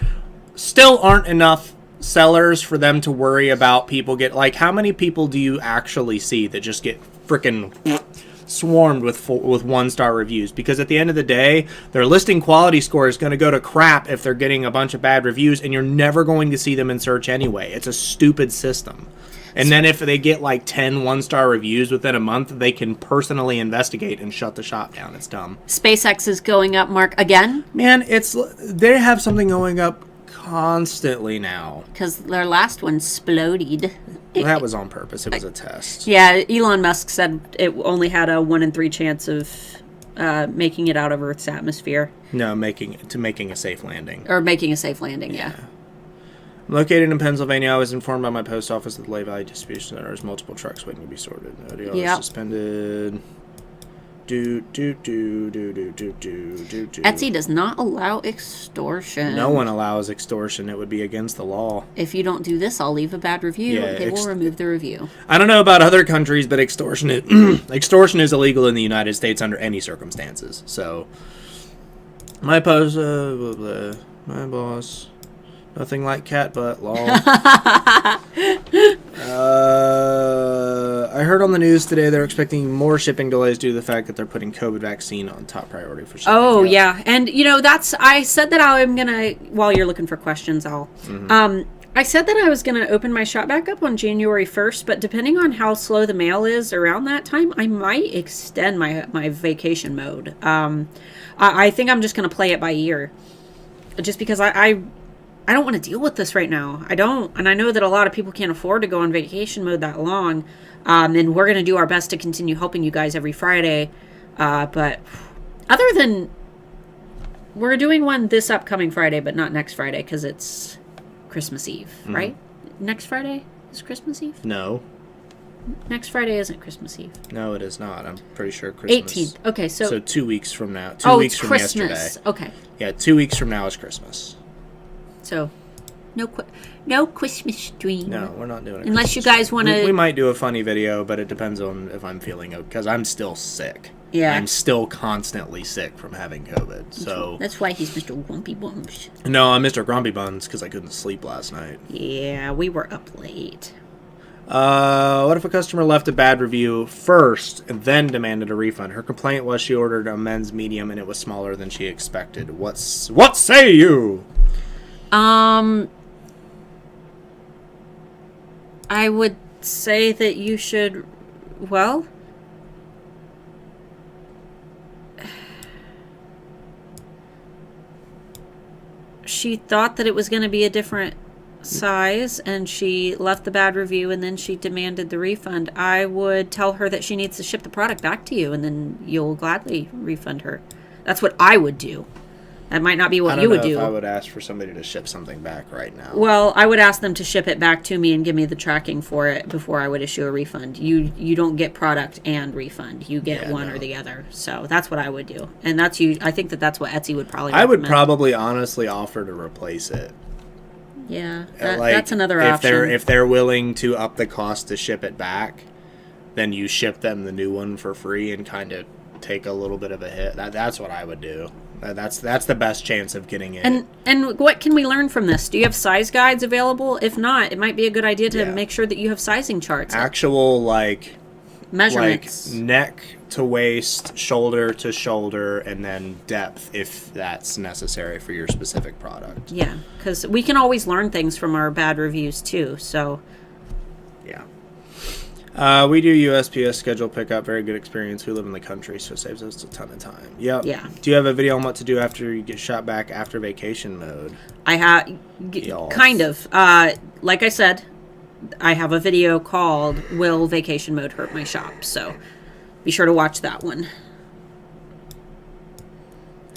still aren't enough sellers for them to worry about people get... Like, how many people do you actually see that just get freaking swarmed with 1-star reviews? Because at the end of the day, their listing quality score is going to go to crap if they're getting a bunch of bad reviews, and you're never going to see them in search anyway. It's a stupid system. And then if they get like 10 1-star reviews within a month, they can personally investigate and shut the shop down. It's dumb. SpaceX is going up, Mark, again? Man, they have something going up constantly now. Because their last one exploded. Well, that was on purpose. It was a test. Yeah, Elon Musk said it only had a 1 in 3 chance of making it out of Earth's atmosphere. No, making a safe landing. Or making a safe landing, yeah. Located in Pennsylvania, I was informed by my post office that the Lehigh Valley Distribution Center has multiple trucks waiting to be sorted. Audio is suspended. Etsy does not allow extortion. No one allows extortion. It would be against the law. If you don't do this, I'll leave a bad review. Yeah, they will remove the review. I don't know about other countries, but extortion is illegal in the United States under any circumstances. So, my post, my boss... Nothing like cat butt, lol. I heard on the news today they're expecting more shipping delays due to the fact that they're putting COVID vaccine on top priority for shipping. Oh, yeah. And, I said that I'm going to, while you're looking for questions, I said that I was going to open my shop back up on January 1st, but depending on how slow the mail is around that time, I might extend my vacation mode. I think I'm just going to play it by ear. Just because I don't want to deal with this right now. I don't. And I know that a lot of people can't afford to go on vacation mode that long. And we're going to do our best to continue helping you guys every Friday. But other than... We're doing one this upcoming Friday, but not next Friday because it's Christmas Eve, right? Next Friday is Christmas Eve? No. Next Friday isn't Christmas Eve. No, it is not. I'm pretty sure Christmas. 18th. Okay, so 2 weeks from now. 2 weeks from Christmas. Yesterday. Okay. Yeah, 2 weeks from now is Christmas. So, no Christmas dream. No, we're not doing it. Unless you guys want to... We might do a funny video, but it depends on if I'm feeling okay, because I'm still sick. Yeah. I'm still constantly sick from having COVID, so... That's why he's Mr. Grumpy Bums. No, I'm Mr. Grumpy Buns, because I couldn't sleep last night. Yeah, we were up late. What if a customer left a bad review first and then demanded a refund? Her complaint was she ordered a men's medium and it was smaller than she expected. What say you? I would say that you should, well, she thought that it was going to be a different size and she left the bad review and then she demanded the refund. I would tell her that she needs to ship the product back to you and then you'll gladly refund her. That's what I would do. That might not be what you would do. I would ask for somebody to ship something back right now. Well, I would ask them to ship it back to me and give me the tracking for it before I would issue a refund. You don't get product and refund. You get one or the other. So that's what I would do. And I think that's what Etsy would probably recommend. I would probably honestly offer to replace it. Yeah, that's another option. If they're willing to up the cost to ship it back, then you ship them the new one for free and kind of take a little bit of a hit. That's what I would do. That's the best chance of getting it. And what can we learn from this? Do you have size guides available? If not, it might be a good idea to make sure that you have sizing charts. Actual measurements. Like neck to waist, shoulder to shoulder, and then depth if that's necessary for your specific product. Yeah, because we can always learn things from our bad reviews too. So. Yeah. We do USPS schedule pickup. Very good experience. We live in the country, so it saves us a ton of time. Yep. Yeah. Do you have a video on what to do after you get shot back after vacation mode? I have, kind of. Like I said, I have a video called "Will Vacation Mode Hurt My Shop?" So be sure to watch that one.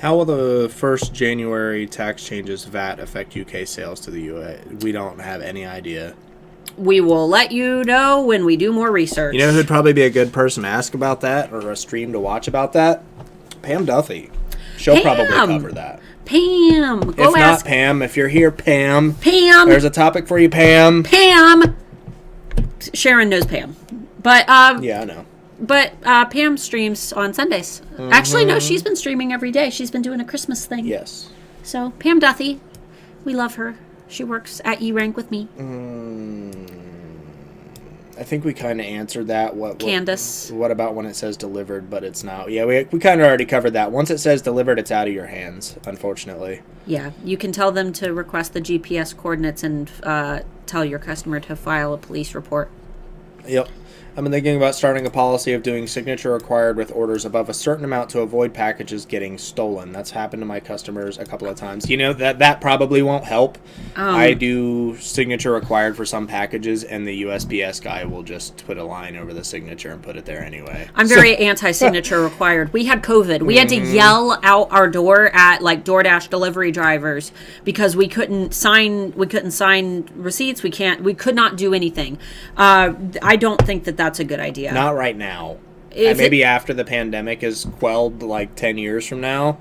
How will the 1st January tax changes VAT affect UK sales to the US? We don't have any idea. We will let you know when we do more research. You know who'd probably be a good person to ask about that, or a stream to watch about that? Pam Duffy. She'll probably cover that. Pam, go if ask. Not Pam, if you're here, Pam. Pam. There's a topic for you, Pam. Pam. Sharon knows Pam. But, yeah, I know. But Pam streams on Sundays. Mm-hmm. Actually, no, she's been streaming every day. She's been doing a Christmas thing. Yes. So, Pam Duffy, we love her. She works at E-Rank with me. I think we kind of answered that. Candace. What about when it says delivered, but it's not? Yeah, we kind of already covered that. Once it says delivered, it's out of your hands, unfortunately. Yeah, you can tell them to request the GPS coordinates and tell your customer to file a police report. Yep. I'm thinking about starting a policy of doing signature required with orders above a certain amount to avoid packages getting stolen. That's happened to my customers a couple of times. You know, that probably won't help. I do signature required for some packages, and the USPS guy will just put a line over the signature and put it there anyway. I'm very anti-signature required. We had COVID. We had to yell out our door at like DoorDash delivery drivers because we couldn't sign receipts. We could not do anything. I don't think that's a good idea. Not right now. Maybe after the pandemic is quelled, like 10 years from now.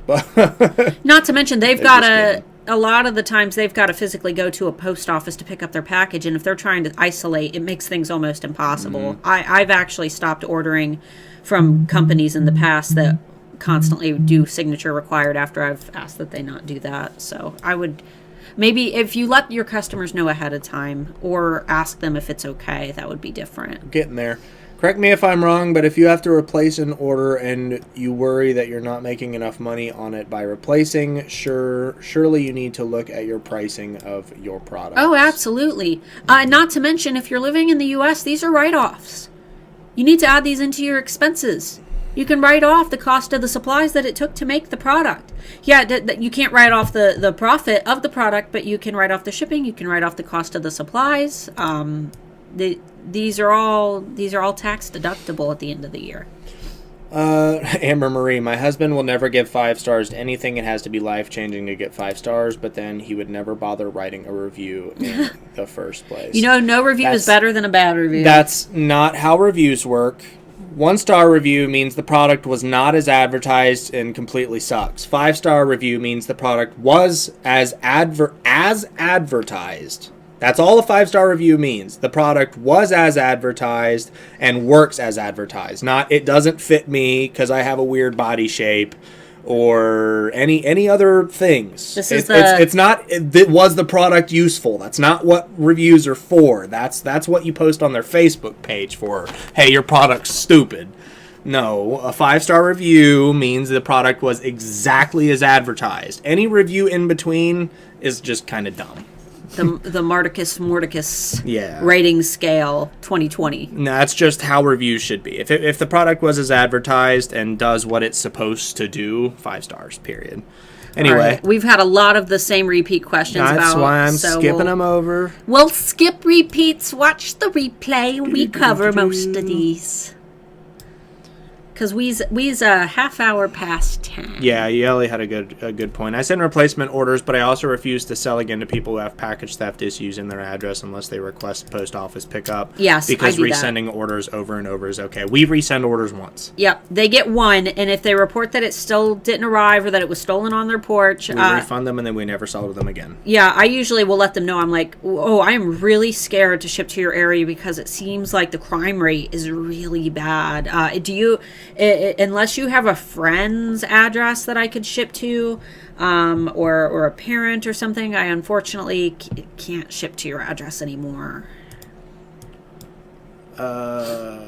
But not to mention they've got a lot of the times they've got to physically go to a post office to pick up their package, and if they're trying to isolate, it makes things almost impossible. I've actually stopped ordering from companies in the past that constantly do signature required after I've asked that they not do that. So I would maybe if you let your customers know ahead of time or ask them if it's okay, that would be different. Getting there. Correct me if I'm wrong, but if you have to replace an order and you worry that you're not making enough money on it by replacing, surely you need to look at your pricing of your product. Oh, absolutely. Not to mention, if you're living in the U.S., these are write-offs. You need to add these into your expenses. You can write off the cost of the supplies that it took to make the product. Yeah, you can't write off the profit of the product, but you can write off the shipping. You can write off the cost of the supplies. These are all tax deductible at the end of the year. Amber Marie, my husband will never give 5 stars to anything. It has to be life-changing to get 5 stars, but then he would never bother writing a review in the first place. You know, no review is better than a bad review. That's not how reviews work. 1-star review means the product was not as advertised and completely sucks. 5-star review means the product was as advertised. That's all a 5-star review means. The product was as advertised and works as advertised. Not it doesn't fit me because I have a weird body shape or any other things. It's not was the product useful. That's not what reviews are for. That's what you post on their Facebook page for. Hey, your product's stupid. No, a 5-star review means the product was exactly as advertised. Any review in between is just kind of dumb. The Mordicus rating scale 2020. No, that's just how reviews should be. If the product was as advertised and does what it's supposed to do, 5 stars, period. Anyway. Right. We've had a lot of the same repeat questions that's why I'm skipping them over. We'll skip repeats, watch the replay. We cover most of these. Because we's a half hour past 10. Yeah, Yeli had a good point. I send replacement orders, but I also refuse to sell again to people who have package theft issues in their address unless they request post office pickup. Yes, because I do resending orders over and over is okay. We resend orders once. Yep, they get one, and if they report that it still didn't arrive or that it was stolen on their porch, we refund them and then we never sell to them again. Yeah, I usually will let them know. I'm like, oh, I'm really scared to ship to your area because it seems like the crime rate is really bad. Unless you have a friend's address that I could ship to, or a parent or something, I unfortunately can't ship to your address anymore. Tell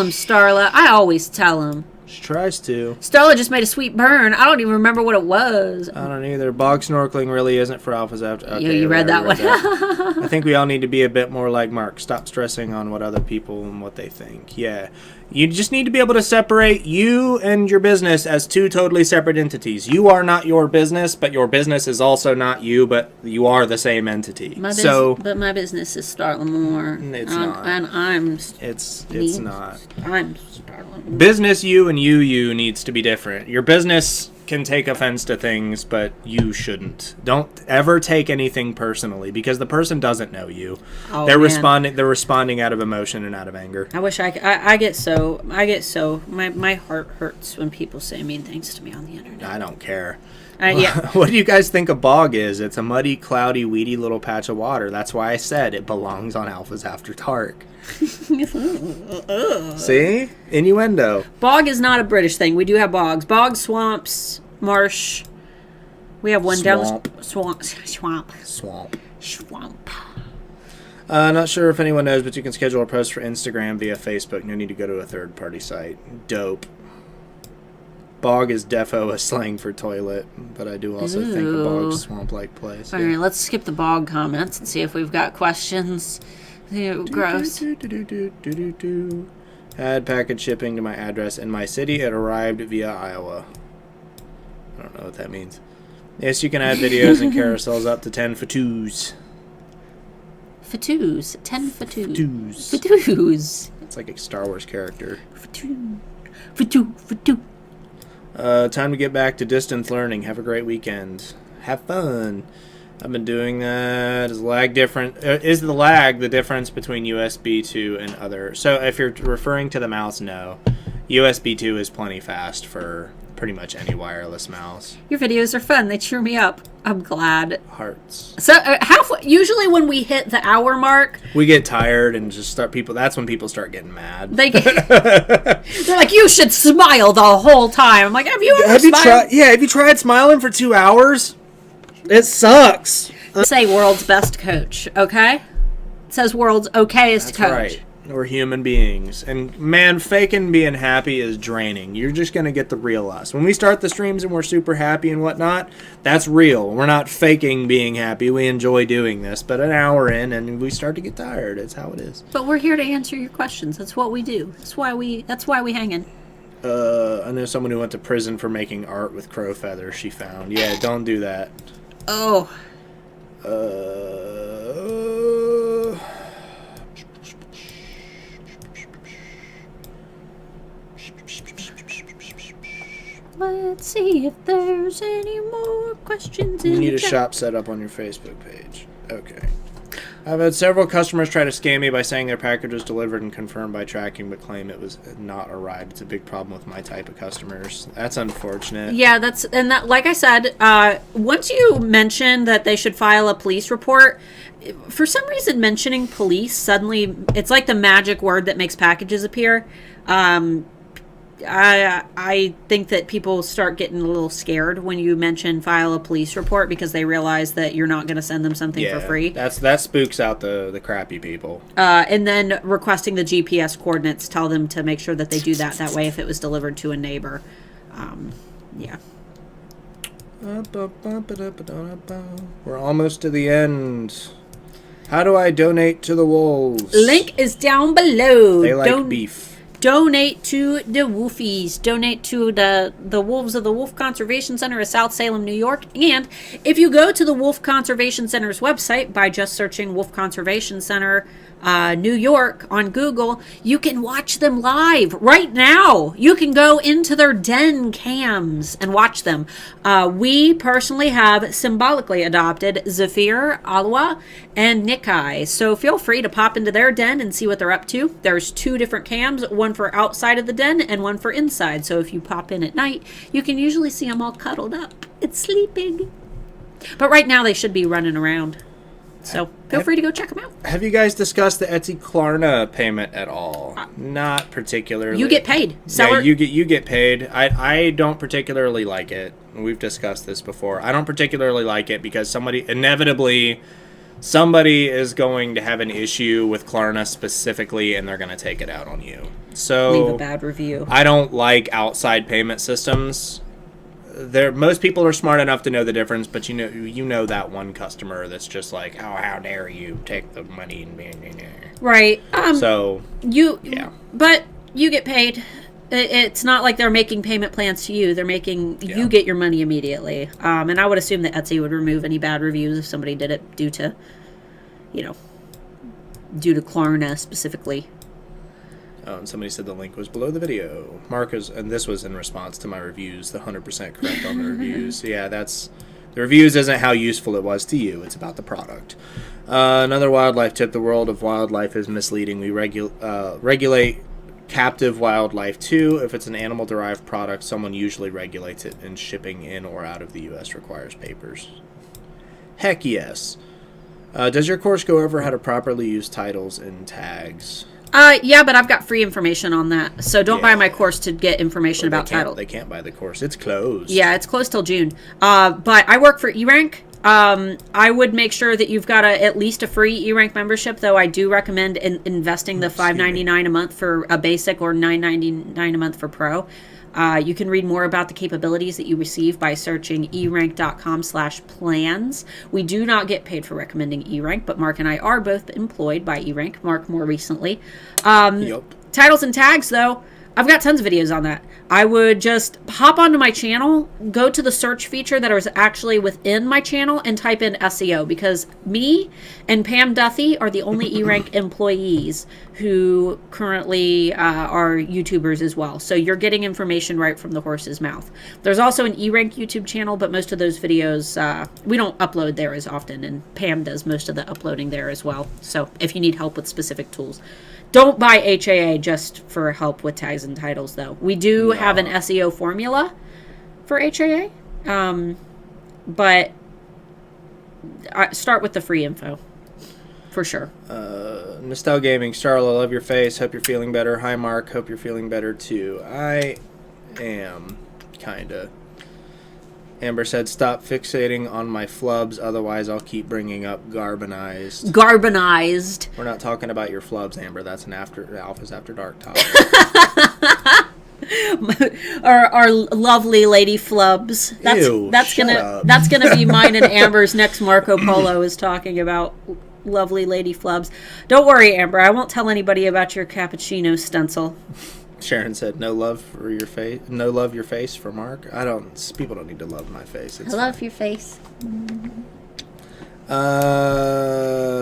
him, Starla. I always tell him. She tries to. Stella just made a sweet burn. I don't even remember what it was. I don't either. Bog snorkeling really isn't for alphas after. Okay, You read that one. I think we all need to be a bit more like Mark. Stop stressing on what other people and what they think. Yeah. You just need to be able to separate you and your business as two totally separate entities. You are not your business, but your business is also not you, but you are the same entity. But my business is Starla Moore. It's not. And I'm... It's not. I'm Starla Moore. Business you and you needs to be different. Your business can take offense to things, but you shouldn't. Don't ever take anything personally because the person doesn't know you. Oh, they're man. responding out of emotion and out of anger. I wish I get so my heart hurts when people say mean things to me on the internet. I don't care. Yeah. What do you guys think a bog is? It's a muddy, cloudy, weedy little patch of water. That's why I said it belongs on Alphas After Dark. See? Innuendo. Bog is not a British thing. We do have bogs. Bogs, swamps, marsh. We have one down the swamp. Not sure if anyone knows, but you can schedule a post for Instagram via Facebook. No need to go to a third-party site. Dope. Bog is defo a slang for toilet, but I do also think a bog's swamp-like place. All right, let's skip the bog comments and see if we've got questions. Gross. Had package shipping to my address in my city. It arrived via Iowa. I don't know what that means. Yes, you can add videos and carousels up to 10 fattoos. Fattoos. 10 fattoos. Fattoos. Fattoos. It's like a Star Wars character. Fatoo. Time to get back to distance learning. Have a great weekend. Have fun. I've been doing that. Is the lag different? Is the lag the difference between USB 2 and other? So if you're referring to the mouse, no. USB 2 is plenty fast for pretty much any wireless mouse. Your videos are fun. They cheer me up. I'm glad. Hearts. So usually when we hit the hour mark, we get tired and just start people. That's when people start getting mad. They're like, you should smile the whole time. I'm like, have you ever smiled? Have you tried smiling for 2 hours? It sucks. Say world's best coach, okay? It says world's okayest coach. Right. We're human beings. And man, faking being happy is draining. You're just going to get the real us. When we start the streams and we're super happy and whatnot, that's real. We're not faking being happy. We enjoy doing this. But an hour in and we start to get tired. It's how it is. But we're here to answer your questions. That's what we do. That's why we hang in. I know someone who went to prison for making art with crow feathers she found. Yeah, don't do that. Oh. Let's see if there's any more questions in the chat. You need a shop set up on your Facebook page. Okay. I've had several customers try to scam me by saying their package was delivered and confirmed by tracking, but claim it was not arrived. It's a big problem with my type of customers. That's unfortunate. Yeah, like I said, once you mention that they should file a police report, for some reason mentioning police suddenly, it's like the magic word that makes packages appear. I think that people start getting a little scared when you mention file a police report because they realize that you're not going to send them something for free. That spooks out the crappy people. And then requesting the GPS coordinates, tell them to make sure that they do that. That way, if it was delivered to a neighbor, yeah. We're almost to the end. How do I donate to the wolves? Link is down below. They like beef. Donate to the Wolfies. Donate to the Wolves of the Wolf Conservation Center of South Salem, New York. And if you go to the Wolf Conservation Center's website by just searching Wolf Conservation Center New York on Google, you can watch them live right now. You can go into their den cams and watch them. We personally have symbolically adopted Zafir, Alwa, and Nikai. So feel free to pop into their den and see what they're up to. There's 2 different cams, one for outside of the den and one for inside. So if you pop in at night, you can usually see them all cuddled up and sleeping. But right now they should be running around. So feel free to go check them out. Have you guys discussed the Etsy Klarna payment at all? Not particularly. You get paid. Yeah, you get paid. I don't particularly like it. We've discussed this before. I don't particularly like it because somebody is going to have an issue with Klarna specifically, and they're going to take it out on you. So leave a bad review. I don't like outside payment systems. Most people are smart enough to know the difference, but you know that one customer that's just like, oh, how dare you take the money and right. But you get paid. It's not like they're making payment plans to you. They're making you get your money immediately. And I would assume that Etsy would remove any bad reviews if somebody did it due to Klarna specifically. Oh, and somebody said the link was below the video. And this was in response to my reviews, the 100% correct on the reviews. Yeah, the reviews isn't how useful it was to you. It's about the product. Another wildlife tip. The world of wildlife is misleading. We regulate captive wildlife too. If it's an animal-derived product, someone usually regulates it, and shipping in or out of the U.S. requires papers. Heck yes. Does your course go over how to properly use titles and tags? Yeah, but I've got free information on that. So don't buy my course to get information about title. They can't buy the course. It's closed. Yeah, it's closed till June. But I work for eRank. I would make sure that you've got at least a free eRank membership, though I do recommend investing the $5.99 a month for a basic or $9.99 a month for pro. You can read more about the capabilities that you receive by searching erank.com/plans. We do not get paid for recommending eRank, but Mark and I are both employed by eRank. Mark more recently. Titles and tags, though, I've got tons of videos on that. I would just hop onto my channel, go to the search feature that is actually within my channel, and type in SEO, because me and Pam Duthie are the only eRank employees who currently are YouTubers as well. So you're getting information right from the horse's mouth. There's also an eRank YouTube channel, but most of those videos, we don't upload there as often, and Pam does most of the uploading there as well. So if you need help with specific tools. Don't buy HAA just for help with tags and titles, though. We do have an SEO formula for HAA, but start with the free info, for sure. Nostal Gaming, Starla, love your face. Hope you're feeling better. Hi, Mark. Hope you're feeling better, too. I am, kinda. Amber said, stop fixating on my flubs, otherwise I'll keep bringing up Garbonized. Garbonized. We're not talking about your flubs, Amber. That's an Alpha's After Dark topic. our lovely lady flubs. That's gonna be mine and Amber's next Marco Polo is talking about lovely lady flubs. Don't worry, Amber. I won't tell anybody about your cappuccino stencil. Sharon said, "No love for your face. No love your face for Mark." People don't need to love my face. I love your face.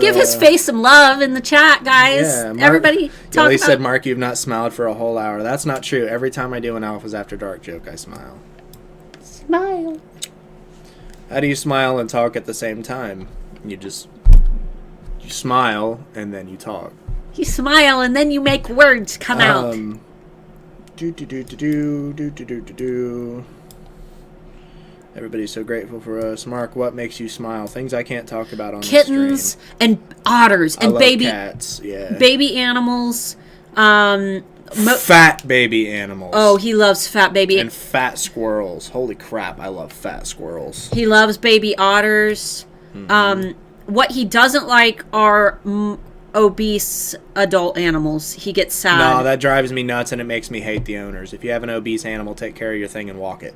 Give his face some love in the chat, guys. Yeah, everybody talk Gilly said, "Mark, you've not smiled for a whole hour." That's not true. Every time I do an Alpha's After Dark joke, I smile. Smile. How do you smile and talk at the same time? You smile and then you talk. You smile and then you make words come out. Everybody's so grateful for us. Mark, what makes you smile? Things I can't talk about on kittens and otters and baby cats. Yeah, baby animals. Fat baby animals. Oh, he loves fat baby and fat squirrels. Holy crap, I love fat squirrels. He loves baby otters. Mm-hmm. What he doesn't like are obese adult animals. He gets sad. No, that drives me nuts, and it makes me hate the owners. If you have an obese animal, take care of your thing and walk it.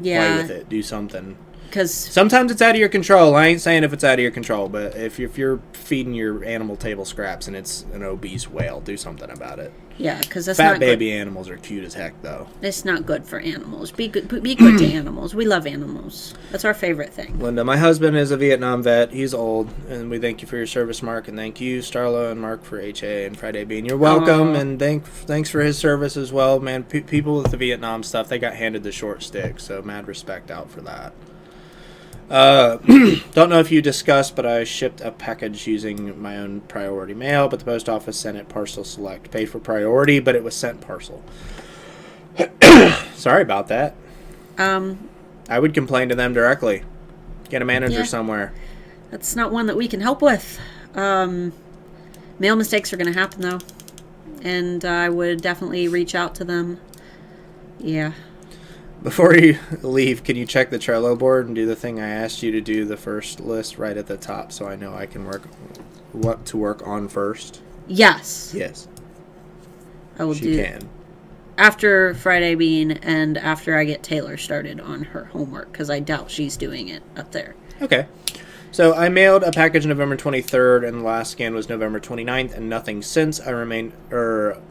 Yeah. Play with it. Do something. Because sometimes it's out of your control. I ain't saying if it's out of your control, but if you're feeding your animal table scraps and it's an obese whale, do something about it. Yeah, because that's fat not baby good. Animals are cute as heck, though. It's not good for animals. Be good to animals. We love animals. That's our favorite thing. Linda, my husband is a Vietnam vet. He's old, and we thank you for your service, Mark, and thank you, Starlo and Mark, for HA and Friday being. You're welcome, and thanks for his service as well, man. People with the Vietnam stuff, they got handed the short stick, so mad respect out for that. Don't know if you discussed, but I shipped a package using my own priority mail, but the post office sent it parcel select. Paid for priority, but it was sent parcel. Sorry about that. I would complain to them directly. Get a manager somewhere. That's not one that we can help with. Mail mistakes are going to happen, though. And I would definitely reach out to them. Yeah. Before you leave, can you check the Trello board and do the thing I asked you to do, the first list right at the top, so I know I can work what to work on first? Yes. Yes. I will She can. after Friday Bean and after I get Taylor started on her homework, because I doubt she's doing it up there. Okay. So I mailed a package November 23rd, and the last scan was November 29th, and nothing since. I remained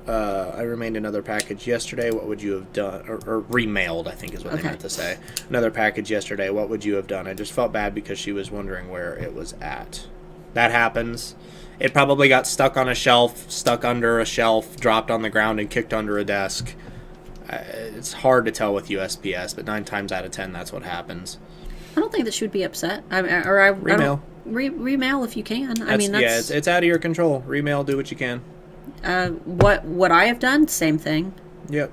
another package yesterday. What would you have done? Or remailed, I think is what they meant to say. Another package yesterday. What would you have done? I just felt bad because she was wondering where it was at. That happens. It probably got stuck on a shelf, stuck under a shelf, dropped on the ground, and kicked under a desk. It's hard to tell with USPS, but 9 times out of 10, that's what happens. I don't think that she would be upset. Remail. Remail if you can. It's out of your control. Remail, do what you can. What I have done, same thing. Yep.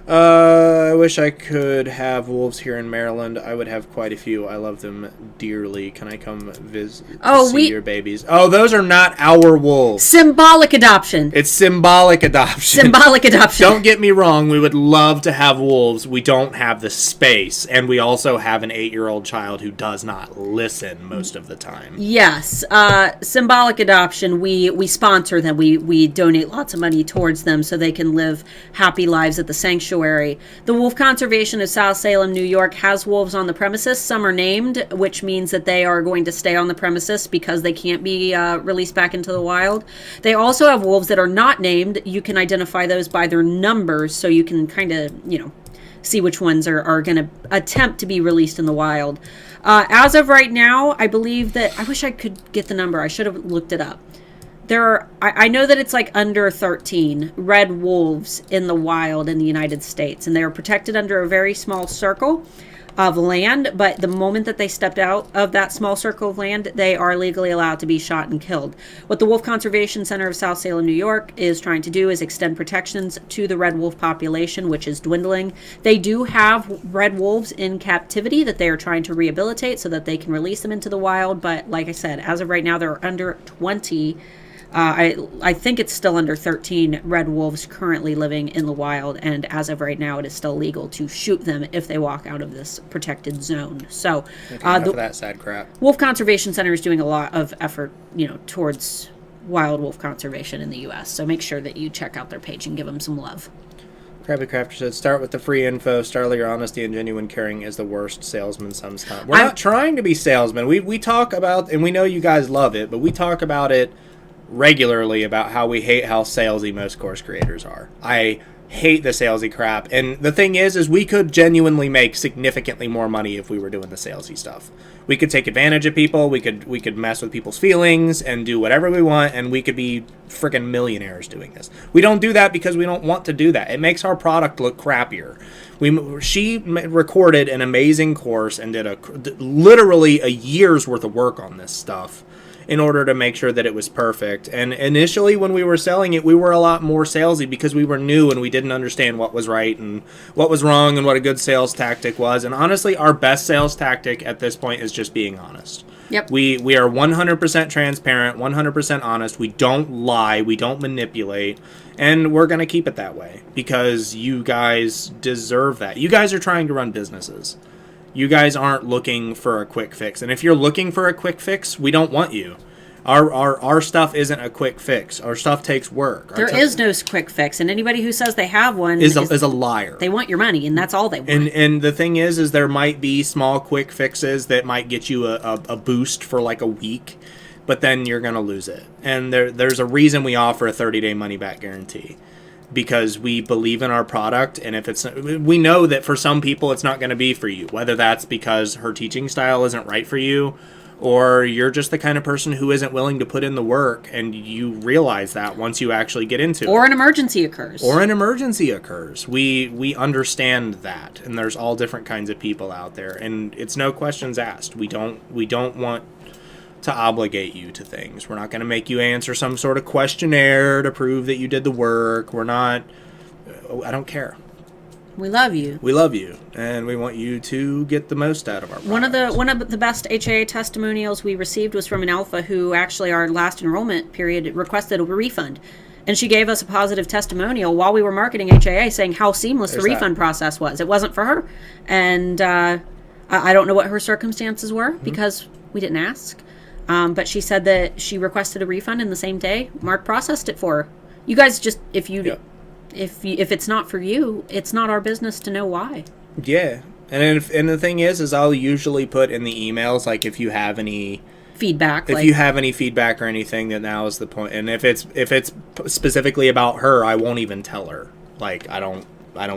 I wish I could have wolves here in Maryland. I would have quite a few. I love them dearly. Can I come visit see your babies? Oh, those are not our wolves. Symbolic adoption. It's symbolic adoption. Symbolic adoption. Don't get me wrong. We would love to have wolves. We don't have the space. And we also have an 8-year-old child who does not listen most of the time. Yes. Symbolic adoption. We sponsor them. We donate lots of money towards them so they can live happy lives at the sanctuary. The Wolf Conservation of South Salem, New York has wolves on the premises. Some are named, which means that they are going to stay on the premises because they can't be released back into the wild. They also have wolves that are not named. You can identify those by their numbers, so you can kind of, see which ones are going to attempt to be released in the wild. As of right now, I believe that, I wish I could get the number. I should have looked it up. I know that it's like under 13 red wolves in the wild in the United States, and they are protected under a very small circle of land, but the moment that they stepped out of that small circle of land, they are legally allowed to be shot and killed. What the Wolf Conservation Center of South Salem, New York is trying to do is extend protections to the red wolf population, which is dwindling. They do have red wolves in captivity that they are trying to rehabilitate so that they can release them into the wild, but like I said, as of right now, they're under 20. I think it's still under 13 red wolves currently living in the wild, and as of right now, it is still legal to shoot them if they walk out of this protected zone. So, that sad crap. Wolf Conservation Center is doing a lot of effort, towards wild wolf conservation in the U.S. So make sure that you check out their page and give them some love. Krabby Crafter said, start with the free info. Starly, your honesty and genuine caring is the worst salesman sometimes. We're not trying to be salesmen. We talk about, and we know you guys love it, but we talk about it regularly about how we hate how salesy most course creators are. I hate the salesy crap, and the thing is we could genuinely make significantly more money if we were doing the salesy stuff. We could take advantage of people, we could mess with people's feelings and do whatever we want, and we could be freaking millionaires doing this. We don't do that because we don't want to do that. It makes our product look crappier. She recorded an amazing course and did literally a year's worth of work on this stuff in order to make sure that it was perfect. And initially when we were selling it, we were a lot more salesy because we were new and we didn't understand what was right and what was wrong and what a good sales tactic was. And honestly, our best sales tactic at this point is just being honest. Yep. We are 100% transparent, 100% honest. We don't lie. We don't manipulate. And we're going to keep it that way because you guys deserve that. You guys are trying to run businesses. You guys aren't looking for a quick fix. And if you're looking for a quick fix, we don't want you. Our stuff isn't a quick fix. Our stuff takes work. There is no quick fix. And anybody who says they have one is a liar. They want your money, and that's all they want. And the thing is there might be small quick fixes that might get you a boost for like a week, but then you're going to lose it. And there's a reason we offer a 30-day money-back guarantee. Because we believe in our product, and we know that for some people it's not going to be for you, whether that's because her teaching style isn't right for you, or you're just the kind of person who isn't willing to put in the work, and you realize that once you actually get into it. Or an emergency occurs. We understand that, and there's all different kinds of people out there, and it's no questions asked. We don't want to obligate you to things. We're not going to make you answer some sort of questionnaire to prove that you did the work. I don't care. We love you. We love you, and we want you to get the most out of our products. One of the best HAA testimonials we received was from an alpha who actually our last enrollment period requested a refund. And she gave us a positive testimonial while we were marketing HAA saying how seamless the refund process was. It wasn't for her. And I don't know what her circumstances were because we didn't ask. But she said that she requested a refund in the same day. Mark processed it for her. You guys just, if it's not for you, it's not our business to know why. Yeah. And the thing is I'll usually put in the emails, like, if you have any feedback. If you have any feedback or anything, then now is the point. And if it's specifically about her, I won't even tell her. Like, I don't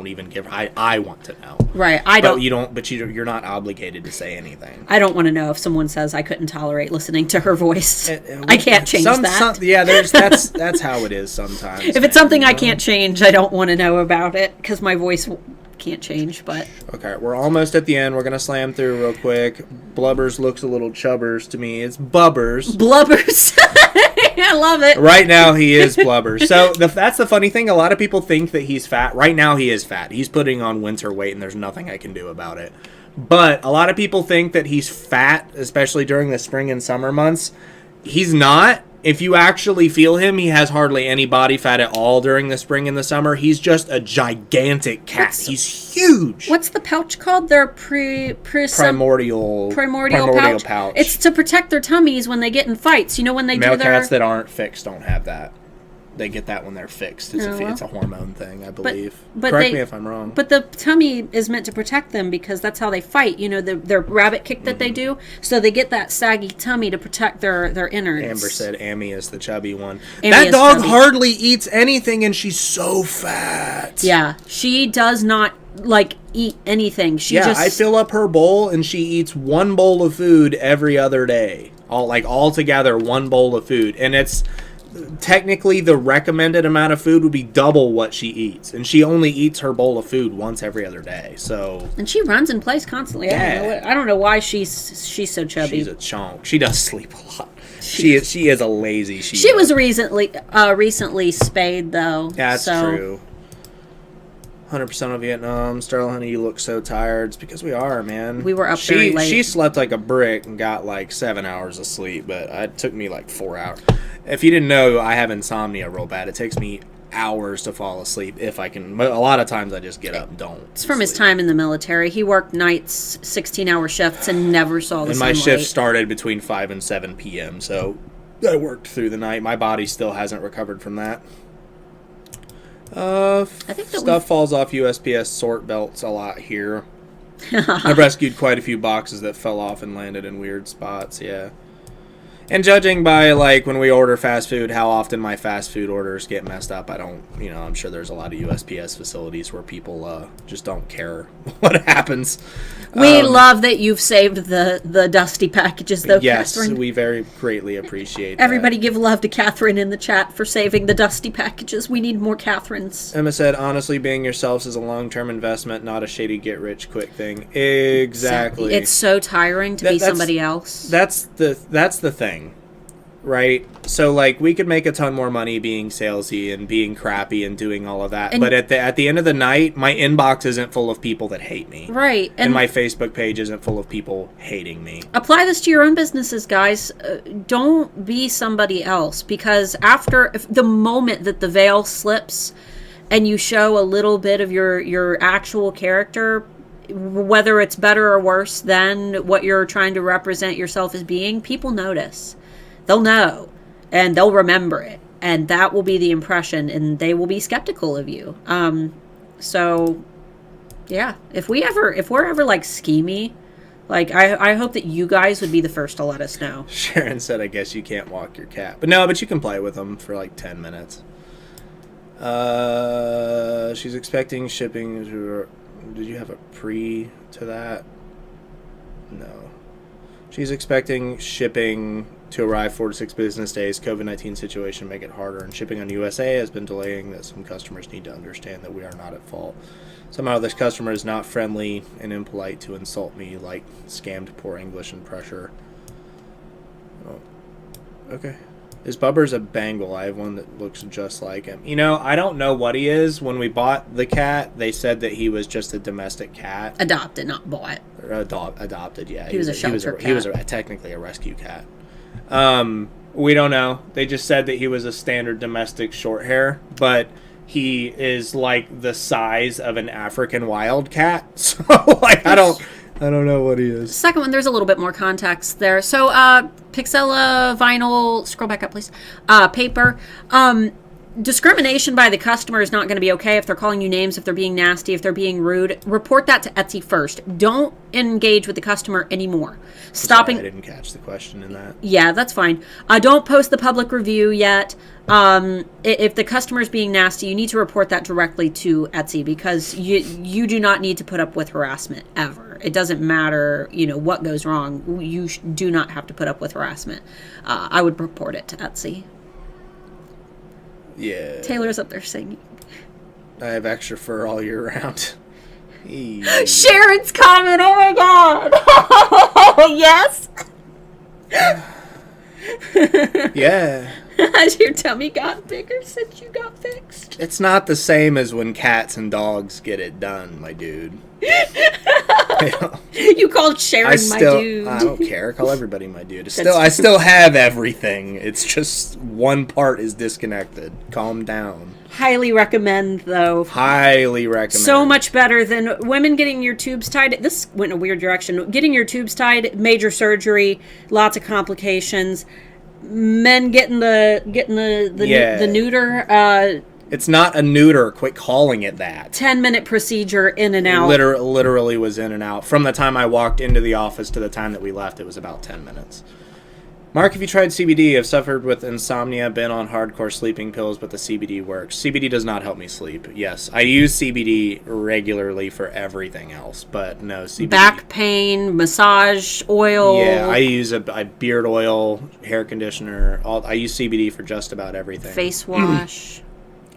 even give her. I want to know. Right. You're not obligated to say anything. I don't want to know if someone says I couldn't tolerate listening to her voice. I can't change that. That's how it is sometimes. If it's something I can't change, I don't want to know about it because my voice can't change. But okay, we're almost at the end. We're gonna slam through real quick. Blubbers looks a little chubbers to me. It's bubbers. Blubbers. I love it. Right now he is blubbers. So that's the funny thing. A lot of people think that he's fat. Right now he is fat. He's putting on winter weight, and there's nothing I can do about it. But a lot of people think that he's fat, especially during the spring and summer months. He's not. If you actually feel him, he has hardly any body fat at all during the spring and the summer. He's just a gigantic cat. He's huge. What's the pouch called? Their primordial pouch. It's to protect their tummies when they get in fights. You know, when they male cats that aren't fixed don't have that. They get that when they're fixed. It's a hormone thing, I believe. But correct me if I'm wrong. But the tummy is meant to protect them because that's how they fight. You know, their rabbit kick that they do. So they get that saggy tummy to protect their innards. Amber said Amy is the chubby one. That dog hardly eats anything, and she's so fat. Yeah, she does not eat anything. I fill up her bowl, and she eats one bowl of food every other day. All together, one bowl of food, and it's. Technically, the recommended amount of food would be double what she eats, and she only eats her bowl of food once every other day. So, and she runs in place constantly. Yeah. I don't know why she's so chubby. She's a chonk. She does sleep a lot. She is a lazy. She was recently spayed though. That's true. 100% of Vietnam. Starla, honey, you look so tired. It's because we are, man. We were up very late. She slept like a brick and got 7 hours of sleep, but it took me 4 hours. If you didn't know, I have insomnia real bad. It takes me hours to fall asleep if I can. But a lot of times I just get up and don't. It's from his time in the military. He worked nights, 16-hour shifts, and never saw the sunlight. And my shift started between 5 and 7 p.m., so I worked through the night. My body still hasn't recovered from that. I think stuff falls off USPS sort belts a lot here. I've rescued quite a few boxes that fell off and landed in weird spots, yeah. And judging by, when we order fast food, how often my fast food orders get messed up, I'm sure there's a lot of USPS facilities where people just don't care what happens. We love that you've saved the dusty packages, though, yes, Catherine. We very greatly appreciate Everybody give love to Catherine in the chat for saving the dusty packages. We need more Catherines. Emma said, honestly, being yourselves is a long-term investment, not a shady get-rich-quick thing. Exactly. It's so tiring to be somebody else. That's the thing. Right? So, we could make a ton more money being salesy and being crappy and doing all of that. But at the end of the night, my inbox isn't full of people that hate me. Right. And my Facebook page isn't full of people hating me. Apply this to your own businesses, guys. Don't be somebody else. Because the moment that the veil slips and you show a little bit of your actual character, whether it's better or worse than what you're trying to represent yourself as being, people notice. They'll know, and they'll remember it, and that will be the impression, and they will be skeptical of you. So, yeah, if we're ever schemy, I hope that you guys would be the first to let us know. Sharon said, I guess you can't walk your cat. But you can play with them for 10 minutes. She's expecting shipping. Did you have a pre to that? No. She's expecting shipping to arrive 4 to 6 business days. COVID-19 situation make it harder, and shipping on USA has been delaying. That some customers need to understand that we are not at fault. Somehow this customer is not friendly and impolite to insult me, scammed poor English and pressure. Oh, okay. Is Bubbers a Bengal? I have one that looks just like him. I don't know what he is. When we bought the cat, they said that he was just a domestic cat. Adopted, not bought. Adopted, yeah. He was a shelter cat. He was technically a rescue cat. We don't know. They just said that he was a standard domestic short hair, but he is like the size of an African wildcat. So like I don't know what he is. Second one, there's a little bit more context there. So Pixella vinyl, scroll back up please. Paper. Discrimination by the customer is not going to be okay if they're calling you names, if they're being nasty, if they're being rude. Report that to Etsy first. Don't engage with the customer anymore. Stopping. Sorry, I didn't catch the question in that. Yeah, that's fine. Don't post the public review yet. If the customer's being nasty, you need to report that directly to Etsy because you do not need to put up with harassment ever. It doesn't matter, what goes wrong. You do not have to put up with harassment. I would report it to Etsy. Yeah. Taylor's up there singing. I have extra fur all year round. Sharon's comment. Oh my god. Yes. Yeah. Has your tummy got bigger since you got fixed? It's not the same as when cats and dogs get it done, my dude. You called Sharon my dude. I don't care. Call everybody my dude. I still have everything. It's just one part is disconnected. Calm down. Highly recommend, though. Highly recommend. So much better than women getting your tubes tied. This went in a weird direction. Getting your tubes tied, major surgery, lots of complications. Men getting the neuter. It's not a neuter. Quit calling it that. 10-minute procedure in and out. Literally was in and out. From the time I walked into the office to the time that we left, it was about 10 minutes. Mark, have you tried CBD? I've suffered with insomnia, been on hardcore sleeping pills, but the CBD works. CBD does not help me sleep. Yes, I use CBD regularly for everything else, but no CBD. Back pain, massage oil. Yeah, I use a beard oil, hair conditioner. I use CBD for just about everything. Face wash.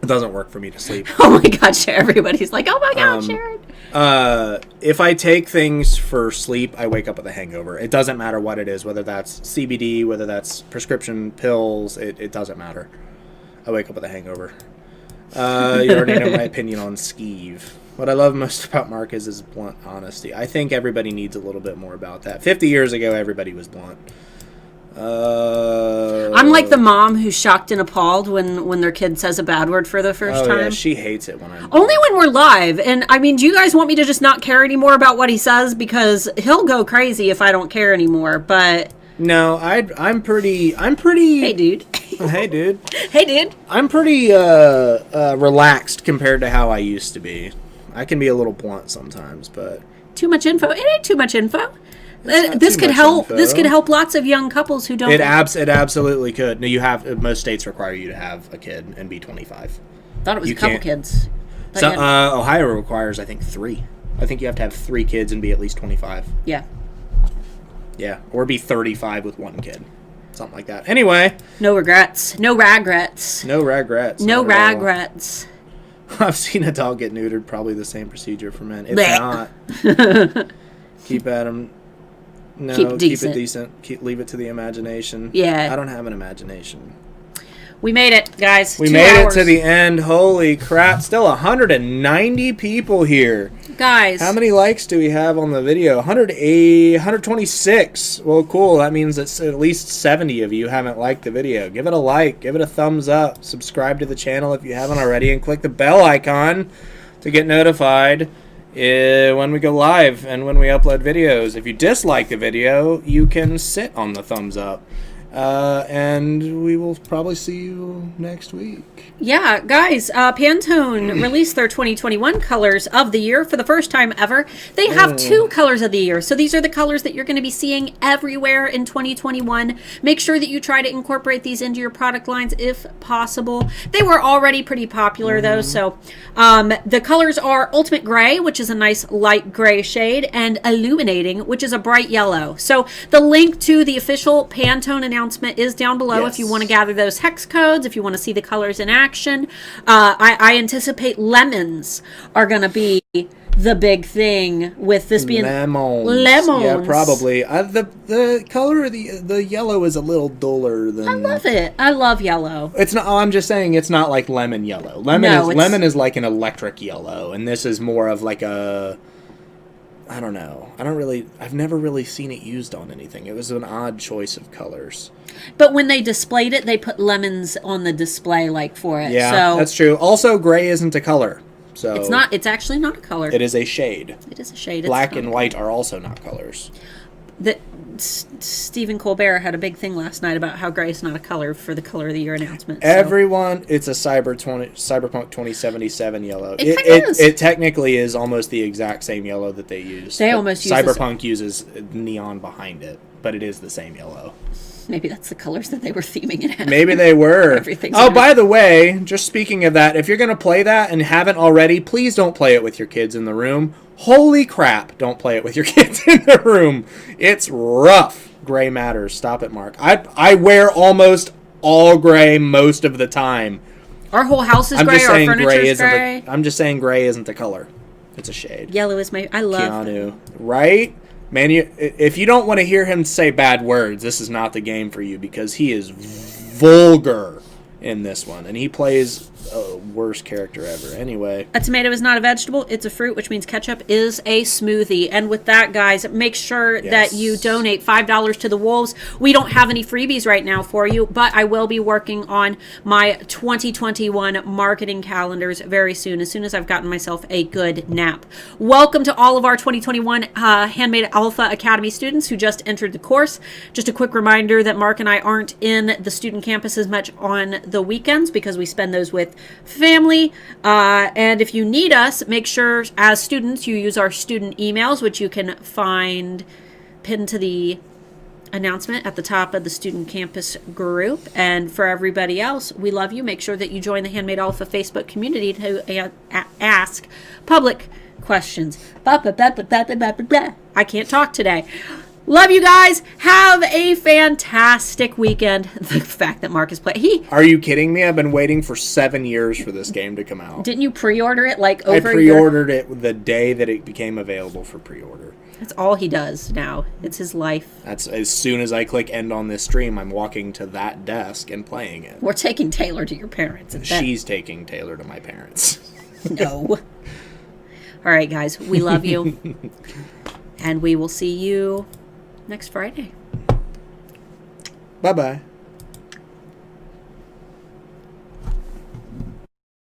It doesn't work for me to sleep. Oh my gosh, everybody's like, oh my god, Sharon. If I take things for sleep, I wake up with a hangover. It doesn't matter what it is, whether that's CBD, whether that's prescription pills, it doesn't matter. I wake up with a hangover. You already know my opinion on skeeve. What I love most about Mark is his blunt honesty. I think everybody needs a little bit more about that. 50 years ago, everybody was blunt. I'm like the mom who's shocked and appalled when their kid says a bad word for the first time. Yeah, she hates it when I'm only when we're live. And I mean, do you guys want me to just not care anymore about what he says? Because he'll go crazy if I don't care anymore. But no, I'm pretty. Hey, dude. Hey, dude. Hey, dude. I'm pretty relaxed compared to how I used to be. I can be a little blunt sometimes, but too much info. It ain't too much info. This could help. This could help lots of young couples who don't. It absolutely could. No, most states require you to have a kid and be 25. Thought it was a couple kids. So, Ohio requires, I think, 3. I think you have to have 3 kids and be at least 25. Yeah. Yeah, or be 35 with 1 kid, something like that. Anyway. No regrets. No regrets. No regrets. No regrets. I've seen a dog get neutered. Probably the same procedure for men. It's not. Keep at them. No, keep it decent. Leave it to the imagination. Yeah. I don't have an imagination. We made it, guys. We made it to the end. Holy crap. Still 190 people here. Guys. How many likes do we have on the video? 126. Well, cool. That means that at least 70 of you haven't liked the video. Give it a like. Give it a thumbs up. Subscribe to the channel if you haven't already. And click the bell icon to get notified when we go live and when we upload videos. If you dislike the video, you can sit on the thumbs up. And we will probably see you next week. Yeah, guys, Pantone released their 2021 colors of the year for the first time ever. They have 2 colors of the year. So these are the colors that you're going to be seeing everywhere in 2021. Make sure that you try to incorporate these into your product lines if possible. They were already pretty popular though. So the colors are Ultimate Gray, which is a nice light gray shade, and Illuminating, which is a bright yellow. So the link to the official Pantone announcement is down below if you want to gather those hex codes, if you want to see the colors in action. I anticipate lemons are going to be the big thing with this being lemons. Yeah, probably. The color of the yellow is a little duller than. I love it. I love yellow. It's not. I'm just saying it's not like lemon yellow. Lemon is like an electric yellow, and this is more of like a I don't know. I've never really seen it used on anything. It was an odd choice of colors. But when they displayed it, they put lemons on the display, like, for it. Yeah, So that's true. Also, gray isn't a color. So it's not. It's actually not a color. It is a shade. It is a shade. Black and white are also not colors. Stephen Colbert had a big thing last night about how gray is not a color for the Color of the Year announcement. So. Everyone, it's a Cyberpunk 2077 yellow. It it technically is almost the exact same yellow that they use. They almost use Cyberpunk uses neon behind it, but it is the same yellow. Maybe that's the colors that they were theming it as. Maybe they were. Everything's by the way, just speaking of that, if you're going to play that and haven't already, please don't play it with your kids in the room. Holy crap, don't play it with your kids in the room. It's rough. Gray matters. Stop it, Mark. I wear almost all gray most of the time. Our whole house is gray. Our furniture is gray. I'm just saying gray isn't a color. It's a shade. Yellow is I love Keanu. Right? Man, if you don't want to hear him say bad words, this is not the game for you because he is vulgar in this one. And he plays a worst character ever. Anyway. A tomato is not a vegetable. It's a fruit, which means ketchup is a smoothie. And with that, guys, make sure that you donate $5 to the Wolves. We don't have any freebies right now for you, but I will be working on my 2021 marketing calendars very soon as I've gotten myself a good nap. Welcome to all of our 2021 Handmade Alpha Academy students who just entered the course. Just a quick reminder that Mark and I aren't in the student campus as much on the weekends because we spend those with family, and if you need us, make sure as students you use our student emails, which you can find pinned to the announcement at the top of the student campus group. And for everybody else, we love you. Make sure that you join the Handmade Alpha Facebook community to ask public questions. I can't talk today. Love you guys. Have a fantastic weekend. The fact that Mark is playing. Are you kidding me? I've been waiting for 7 years for this game to come out. Didn't you pre-order it over a year? I pre-ordered it the day that it became available for pre-order. That's all he does now. It's his life. That's as soon as I click end on this stream, I'm walking to that desk and playing it. We're taking Taylor to your parents. She's taking Taylor to my parents. No. All right, guys. We love you. And we will see you next Friday. Bye-bye.